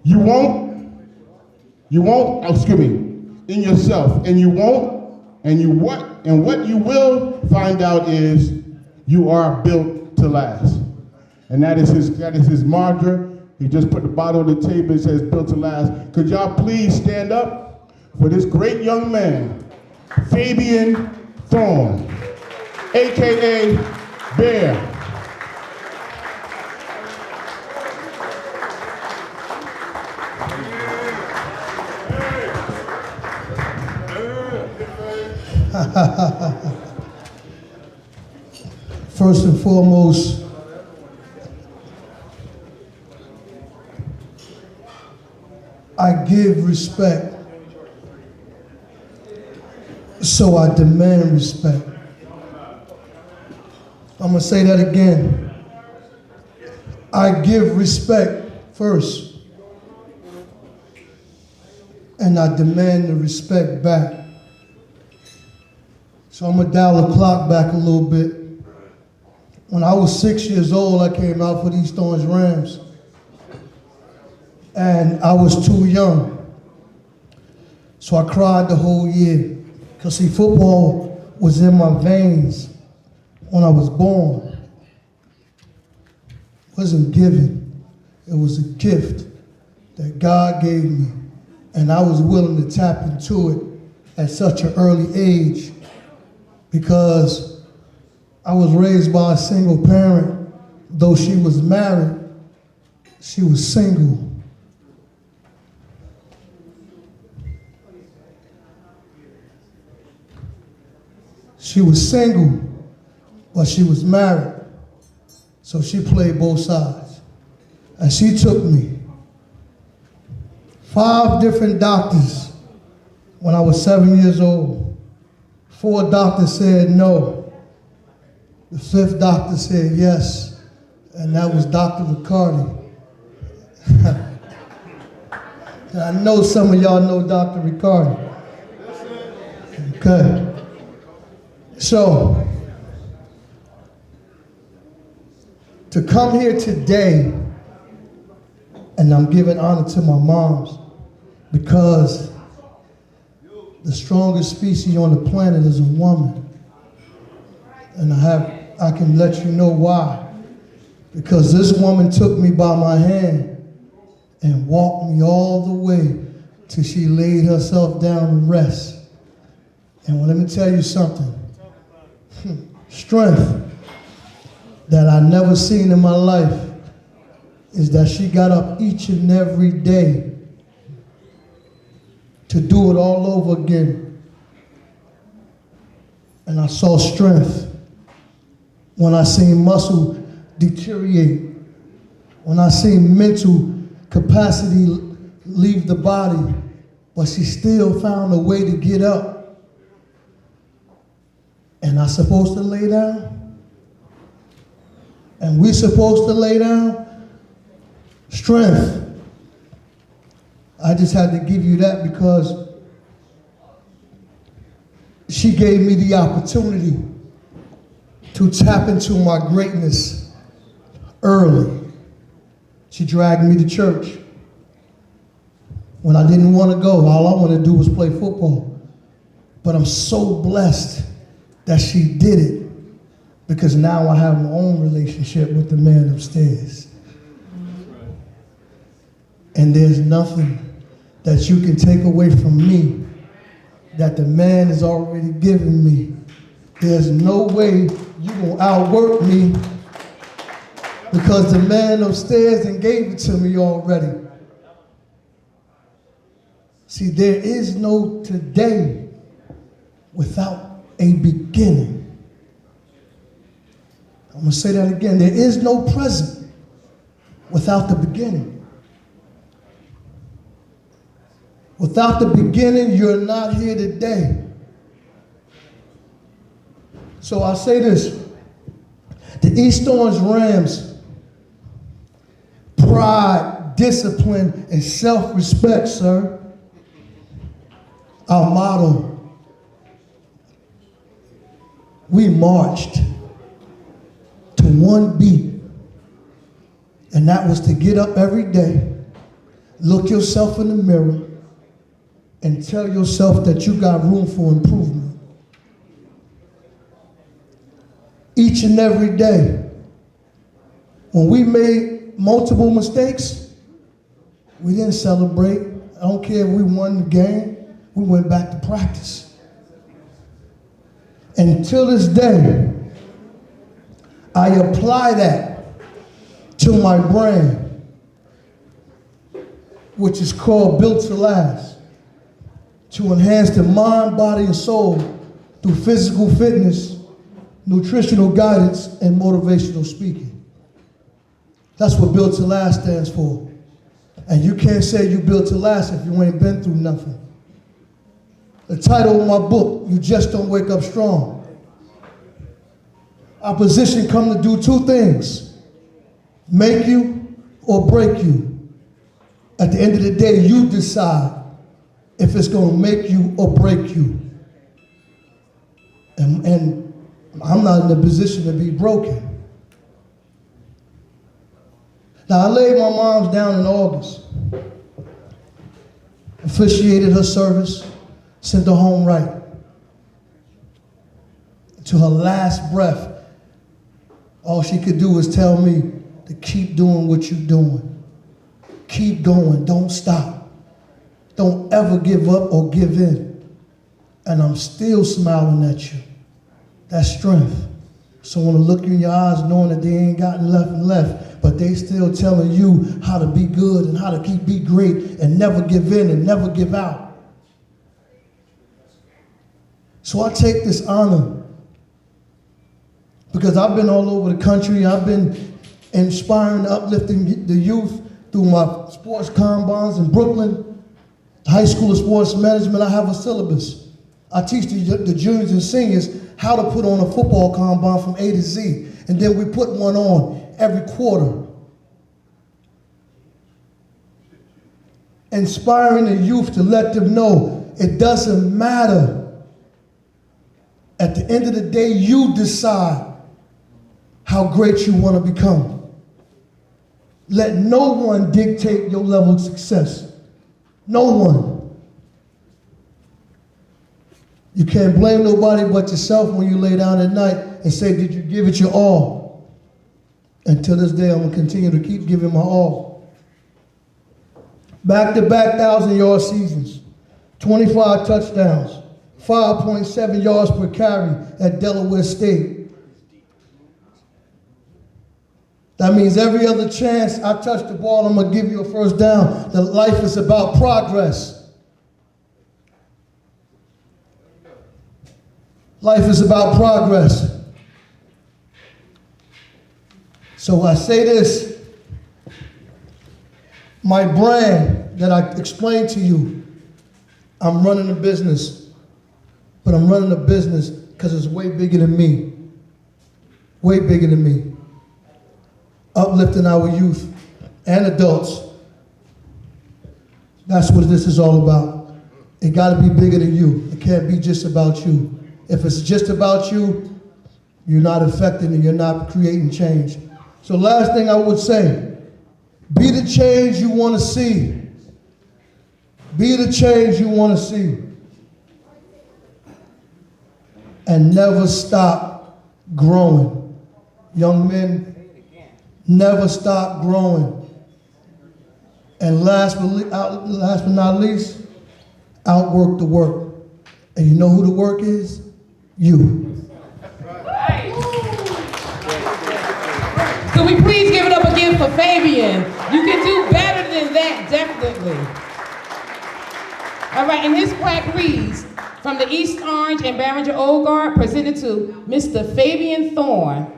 in yourself, and what you will find out is you are built to last. And that is his mantra. He just put the bottle on the table and says built to last. Could y'all please stand up for this great young man, Fabian Thorne, AKA Bear. First and foremost, I give respect, so I demand respect. I'm going to say that again. I give respect first, and I demand the respect back. So I'm going to dial the clock back a little bit. When I was 6 years old, I came out for the East Orange Rams. And I was too young. So I cried the whole year. Because see, football was in my veins when I was born. It wasn't given. It was a gift that God gave me. And I was willing to tap into it at such an early age because I was raised by a single parent. though she was married, she was single. She was single, but she was married. So she played both sides. And she took me 5 different doctors when I was 7 years old. 4 doctors said no. The 5th doctor said yes, and that was Dr. Riccardi. I know some of y'all know Dr. Riccardi. Okay. So, to come here today, and I'm giving honor to my moms, because the strongest species on the planet is a woman. And I can let you know why. Because this woman took me by my hand and walked me all the way till she laid herself down to rest. And let me tell you something. Strength that I never seen in my life is that she got up each and every day to do it all over again. And I saw strength when I seen muscle deteriorate, when I seen mental capacity leave the body, but she still found a way to get up. And I'm supposed to lay down? And we're supposed to lay down? Strength. I just had to give you that because she gave me the opportunity to tap into my greatness early. She dragged me to church when I didn't want to go. All I wanted to do was play football. But I'm so blessed that she did it, because now I have my own relationship with the man upstairs. And there's nothing that you can take away from me that the man has already given me. There's no way you will outwork me, because the man upstairs and gave it to me already. See, there is no today without a beginning. I'm going to say that again. There is no present without the beginning. Without the beginning, you're not here today. So I say this. The East Orange Rams, pride, discipline, and self-respect, sir. Our motto. We marched to one beat, and that was to get up every day, look yourself in the mirror, and tell yourself that you got room for improvement. Each and every day. When we made multiple mistakes, we didn't celebrate. I don't care if we won the game, we went back to practice. And till this day, I apply that to my brand, which is called Built to Last, to enhance the mind, body, and soul through physical fitness, nutritional guidance, and motivational speaking. That's what Built to Last stands for. And you can't say you built to last if you ain't been through nothing. The title of my book, You Just Don't Wake Up Strong. Opposition come to do 2 things: make you or break you. At the end of the day, you decide if it's going to make you or break you. And I'm not in a position to be broken. Now, I laid my mom down in August, officiated her service, sent her home right. To her last breath, all she could do was tell me to keep doing what you're doing. Keep going, don't stop. Don't ever give up or give in. And I'm still smiling at you. That's strength. So I want to look you in your eyes knowing that they ain't gotten left and left, but they still telling you how to be good and how to be great and never give in and never give out. So I take this honor because I've been all over the country. I've been inspiring, uplifting the youth through my sports combines in Brooklyn, High School of Sports Management. I have a syllabus. I teach the juniors and seniors how to put on a football combine from A to Z. And then we put one on every quarter. Inspiring the youth to let them know it doesn't matter. At the end of the day, you decide how great you want to become. Let no one dictate your level of success. No one. You can't blame nobody but yourself when you lay down at night and say, did you give it your all? Until this day, I'm going to continue to keep giving my all. Back-to-back 1,000-yard seasons, 25 touchdowns, 5.7 yards per carry at Delaware State. That means every other chance I touch the ball, I'm going to give you a first down. That life is about progress. Life is about progress. So I say this, my brand that I explained to you, I'm running a business, but I'm running a business because it's way bigger than me. Way bigger than me. Uplifting our youth and adults. That's what this is all about. It got to be bigger than you. It can't be just about you. If it's just about you, you're not affecting and you're not creating change. So last thing I would say, be the change you want to see. Be the change you want to see. And never stop growing. Young men, never stop growing. And last but not least, outwork the work. And you know who the work is? You. Could we please give it up again for Fabian? You can do better than that, definitely. All right, and his plaque reads, from the East Orange and Barringer Old Guard, presented to Mr. Fabian Thorne.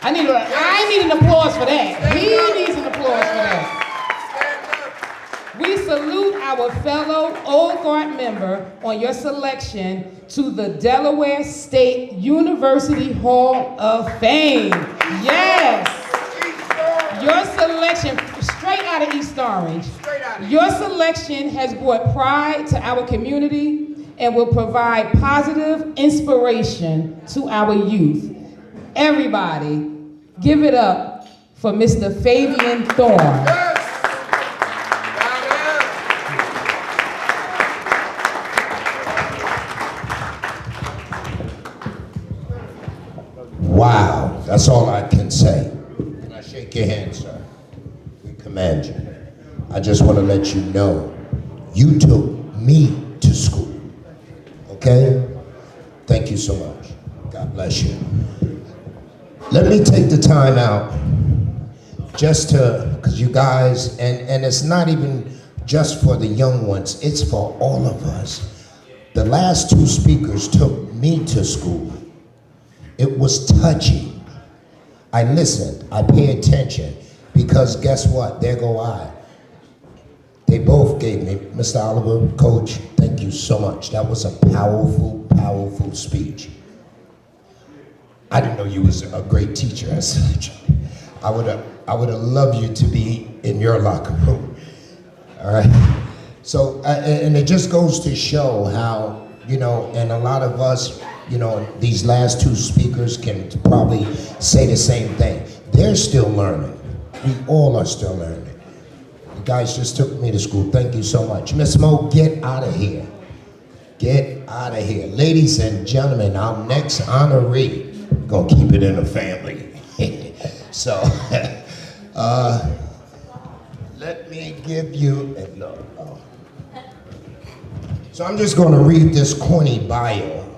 I need an applause for that. He needs an applause for that. We salute our fellow Old Guard member on your selection to the Delaware State University Hall of Fame. Yes. Your selection, straight out of East Orange, your selection has brought pride to our community and will provide positive inspiration to our youth. Everybody, give it up for Mr. Fabian Thorne. Wow, that's all I can say. Can I shake your hand, sir? We commend you. I just want to let you know, you took me to school, okay? Thank you so much. God bless you. Let me take the time out just to, because you guys, and it's not even just for the young ones, it's for all of us. The last two speakers took me to school. It was touching. I listened, I pay attention, because guess what? There go I. They both gave me, Mr. Oliver, Coach, thank you so much. That was a powerful, powerful speech. I didn't know you was a great teacher as such. I would have loved you to be in your locker room. All right. So, and it just goes to show how, you know, and a lot of us, you know, these last two speakers can probably say the same thing. They're still learning. We all are still learning. You guys just took me to school. Thank you so much. Miss Mo, get out of here. Get out of here. Ladies and gentlemen, our next honoree, gonna keep it in the family. So, let me give you, so I'm just gonna read this corny bio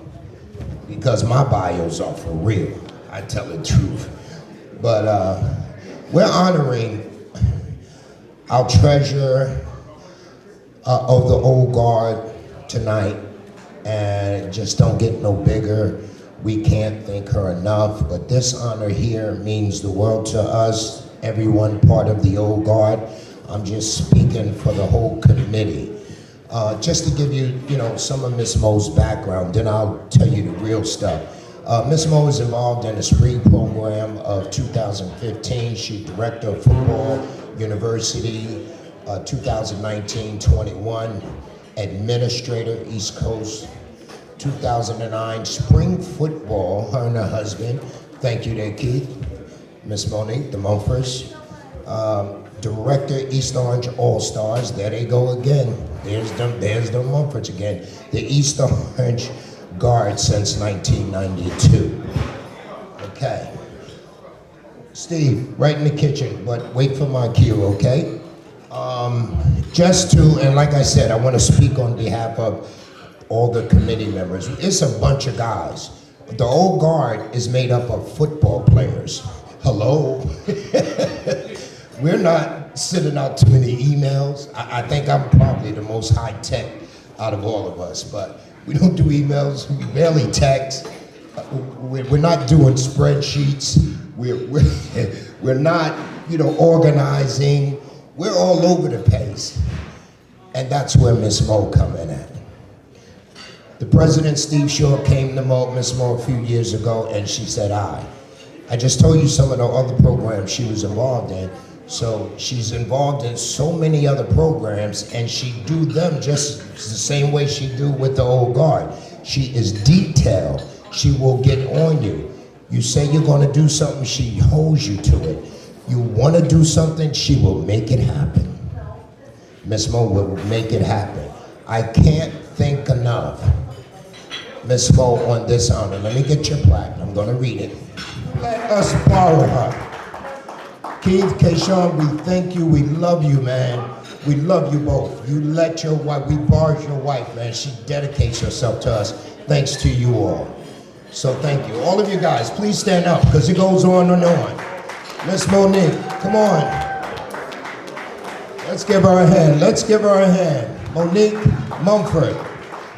because my bios are for real. I tell the truth. But we're honoring our treasurer of the old guard tonight, and it just don't get no bigger. We can't thank her enough, but this honor here means the world to us, everyone part of the old guard. I'm just speaking for the whole committee. Just to give you, some of Miss Mo's background, then I'll tell you the real stuff. Miss Mo is involved in the spring program of 2015. She's director of football, university, 2019-21, administrator, East Coast, 2009, spring football, her and her husband. Thank you there, Keith. Miss Monique, the Mumfords. Director, East Orange All-Stars. There they go again. There's the Mumfords again. The East Orange Guard since 1992. Okay. Steve, right in the kitchen, but wait for my cue, okay? And like I said, I want to speak on behalf of all the committee members. It's a bunch of guys. The old guard is made up of football players. Hello? We're not sending out too many emails. I think I'm probably the most high tech out of all of us, but we don't do emails, we barely text. We're not doing spreadsheets. We're not, organizing. We're all over the place. And that's where Miss Mo come in at. The president, Steve Shaw, came to Miss Mo a few years ago, and she said, I just told you some of the other programs she was involved in. So she's involved in so many other programs, and she do them just the same way she do with the old guard. She is detailed. She will get on you. You say you're gonna do something, she holds you to it. You wanna do something, she will make it happen. Miss Mo will make it happen. I can't think enough, Miss Mo, on this honor. Let me get your plaque. I'm gonna read it. Let us borrow her. Keith, Keyshawn, we thank you. We love you, man. We love you both. You let your wife, we borrowed your wife, man. She dedicates herself to us. Thanks to you all. So thank you. All of you guys, please stand up, because it goes on and on. Miss Monique, come on. Let's give her a hand. Let's give her a hand. Monique Mumford.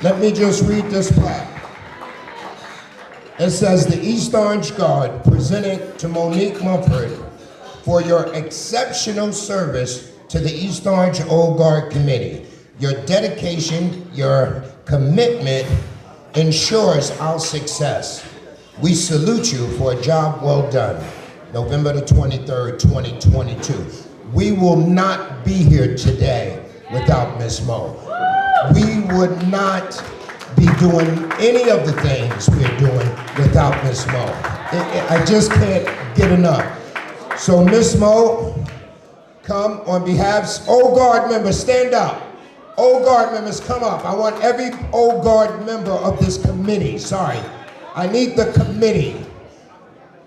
Let me just read this plaque. It says, the East Orange Guard presented to Monique Mumford for your exceptional service to the East Orange Old Guard Committee. Your dedication, your commitment ensures our success. We salute you for a job well done. November the 23rd, 2022. We will not be here today without Miss Mo. We would not be doing any of the things we're doing without Miss Mo. I just can't get enough. So Miss Mo, come on behalf, Old Guard members, stand up. Old Guard members, come up. I want every Old Guard member of this committee, I need the committee.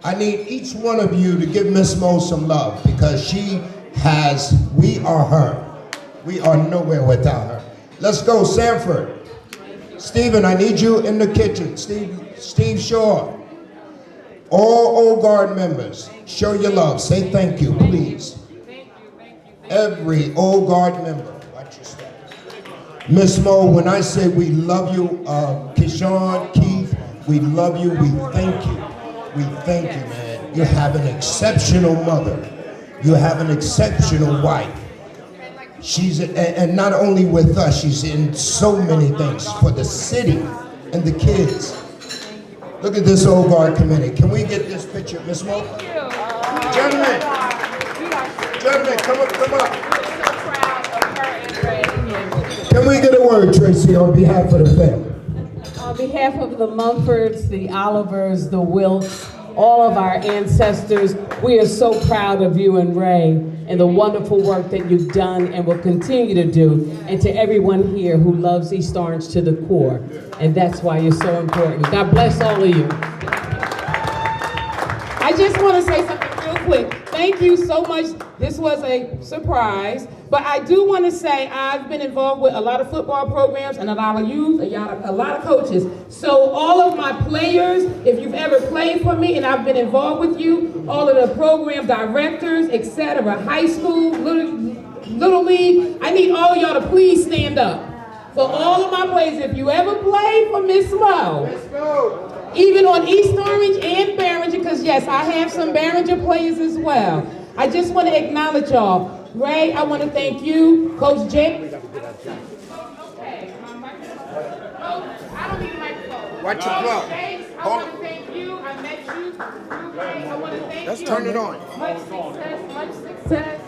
I need each one of you to give Miss Mo some love, because we are her. We are nowhere without her. Let's go, Sanford. Stephen, I need you in the kitchen. Steve Shaw. All Old Guard members, show your love. Say thank you, please. Every Old Guard member. Watch your step. Miss Mo, when I say we love you, Keyshawn, Keith, we love you, we thank you. We thank you, man. You have an exceptional mother. You have an exceptional wife. And not only with us, she's in so many things for the city and the kids. Look at this Old Guard committee. Can we get this picture, Miss Mo? Gentlemen, come up. Can we get a word, Tracy, on behalf of the family? On behalf of the Mumfords, the Olivers, the Wilts, all of our ancestors, we are so proud of you and Ray and the wonderful work that you've done and will continue to do, and to everyone here who loves East Orange to the core. And that's why you're so important. God bless all of you. I just want to say something real quick. Thank you so much. This was a surprise, But I do want to say I've been involved with a lot of football programs and a lot of youth, a lot of coaches. So all of my players, if you've ever played for me and I've been involved with you, all of the program directors, etc., high school, little league, I need all of y'all to please stand up. For all of my players, if you ever play for Miss Mo, even on East Orange and Barringer, because yes, I have some Barringer players as well. I just want to acknowledge y'all. Ray, I want to thank you. Coach Jake. Okay, I don't need a microphone. Watch your blow. I want to thank you. I met you. Ray, I want to thank you. Let's turn it on. Much success, much success.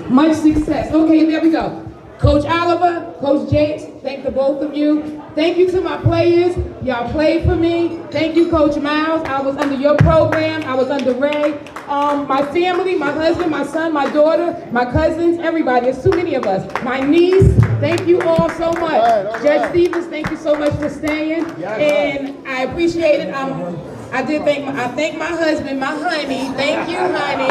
Much success. Okay, there we go. Coach Oliver, Coach Jakes, thank the both of you. Thank you to my players. Y'all played for me. Thank you, Coach Miles. I was under your program. I was under Ray. My family, my husband, my son, my daughter, my cousins, everybody. There's too many of us. My niece, thank you all so much. All right. Judge Stevens, thank you so much for staying. And I appreciate it. I thank my husband, my honey. Thank you, honey.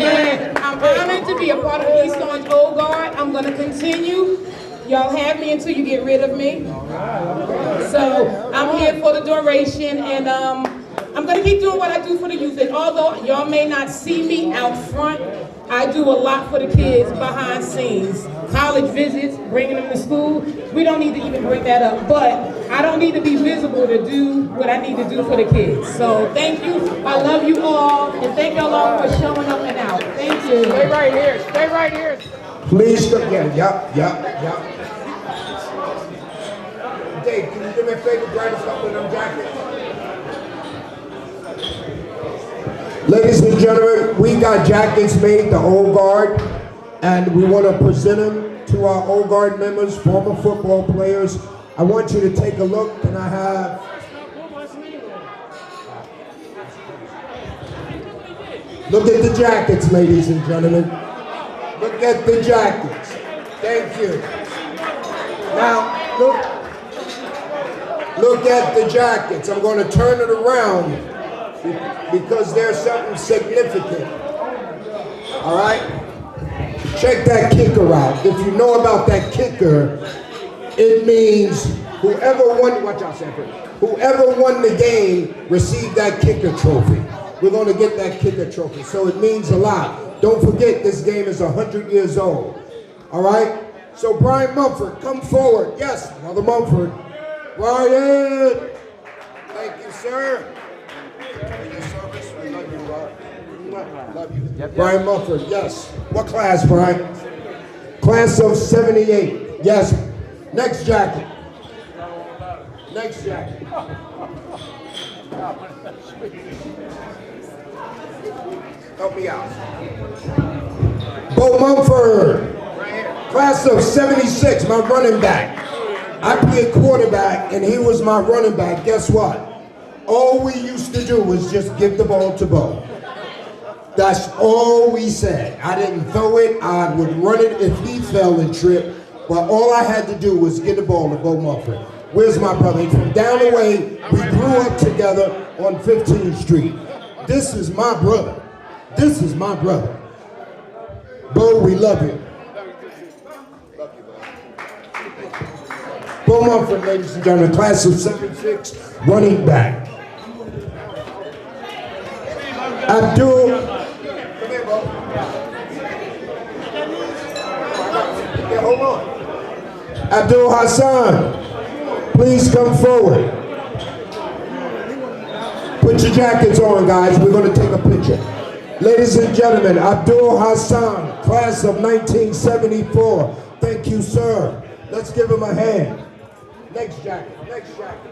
And I'm honored to be a part of the East Orange Old Guard. I'm going to continue. Y'all have me until you get rid of me. So I'm here for the duration, and I'm going to keep doing what I do for the youth. And although y'all may not see me out front, I do a lot for the kids behind scenes. College visits, bringing them to school. We don't need to even bring that up, but I don't need to be visible to do what I need to do for the kids. So thank you. I love you all, and thank y'all all for showing up and out. Thank you. Stay right here. Stay right here. Please come again. Yup. Dave, can you do me a favor? Grab a couple of them jackets. Ladies and gentlemen, we got jackets made, the Old Guard, and we want to present them to our Old Guard members, former football players. I want you to take a look. Can I have... Look at the jackets, ladies and gentlemen. Look at the jackets. Thank you. Now, look at the jackets. I'm going to turn it around because there's something significant. All right? Check that kicker out. If you know about that kicker, it means whoever won, watch out, Sanford, whoever won the game received that kicker trophy. We're going to get that kicker trophy, so it means a lot. Don't forget, this game is 100 years old. All right? So Brian Mumford, come forward. Yes, Brother Mumford. Brian! Thank you, sir. Thank you, service. We love you, Brian. Love you. Yep. Brian Mumford, yes. What class, Brian? Class of 78. Yes. Next jacket. Next jacket. Help me out. Bo Mumford. Class of 76, my running back. I played quarterback and he was my running back. Guess what? All we used to do was just give the ball to Bo. That's all we said. I didn't throw it. I would run it if he fell and tripped. But all I had to do was get the ball to Bo Mumford. Where's my brother? He's from down the way. We grew up together on 15th Street. This is my brother. This is my brother. Bo, we love you. Bo Mumford, ladies and gentlemen, class of 76, running back. Abdul, come here, Bo. Yeah, hold on. Abdul Hassan, please come forward. Put your jackets on, guys. We're going to take a picture. Ladies and gentlemen, Abdul Hassan, class of 1974. Thank you, sir. Let's give him a hand. Next jacket, next jacket.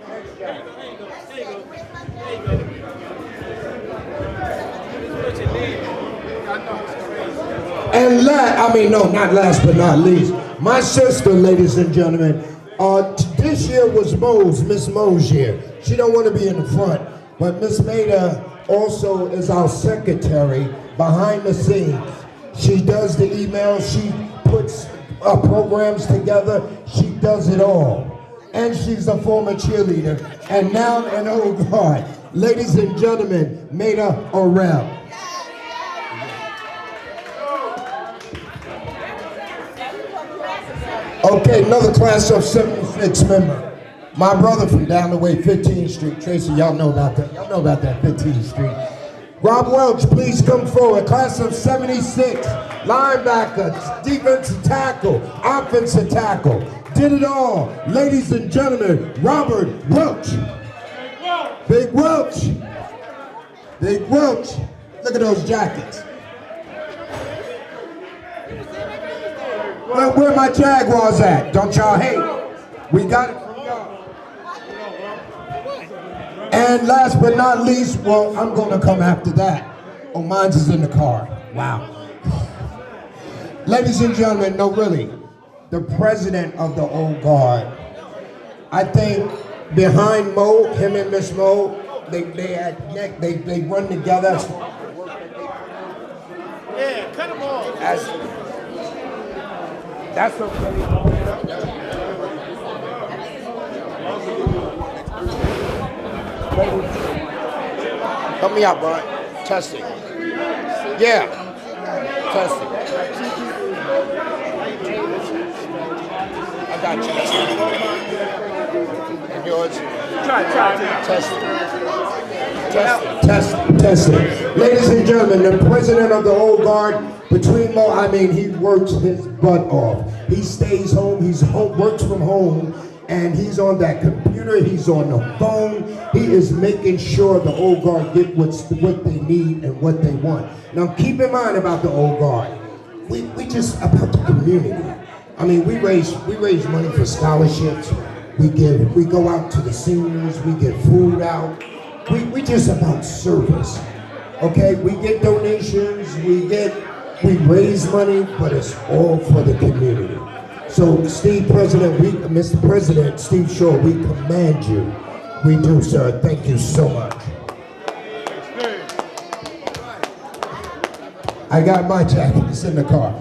Next jacket. And not last but not least, my sister, ladies and gentlemen, this year was Miss Mo's year. She don't want to be in the front, but Miss Maida also is our secretary behind the scenes. She does the emails, she puts programs together, she does it all. And she's a former cheerleader, and now an Old Guard. Ladies and gentlemen, Maida Orrell. Okay, another class of 76 member. My brother from down the way, 15th Street. Tracy, y'all know about that. Y'all know about that 15th Street. Rob Welch, please come forward. Class of 76. Linebacker, defensive tackle, offensive tackle. Did it all. Ladies and gentlemen, Robert Welch. Big Welch. Big Welch. Look at those jackets. Where my Jaguars at? Don't y'all hate? We got it from y'all. And last but not least, well, I'm gonna come after that. Oh, mine's is in the car. Wow. Ladies and gentlemen, no really, the president of the Old Guard. I think behind Mo, him and Miss Mo, they run together. Yeah, cut them off. That's what help me out, bud. Testing. Yeah. Testing. I got you. And yours? Testing. Ladies and gentlemen, the president of the Old Guard, between Mo, I mean, he works his butt off. He stays home, works from home, and he's on that computer, he's on the phone. He is making sure the Old Guard get what they need and what they want. Now keep in mind about the Old Guard, we just about the community. I mean, we raise money for scholarships. We go out to the seniors, we get food out. We just about service. Okay, we get donations, we raise money, but it's all for the community. So, Mr. President, Steve Shaw, we commend you. We do, sir. Thank you so much. I got my jacket. It's in the car.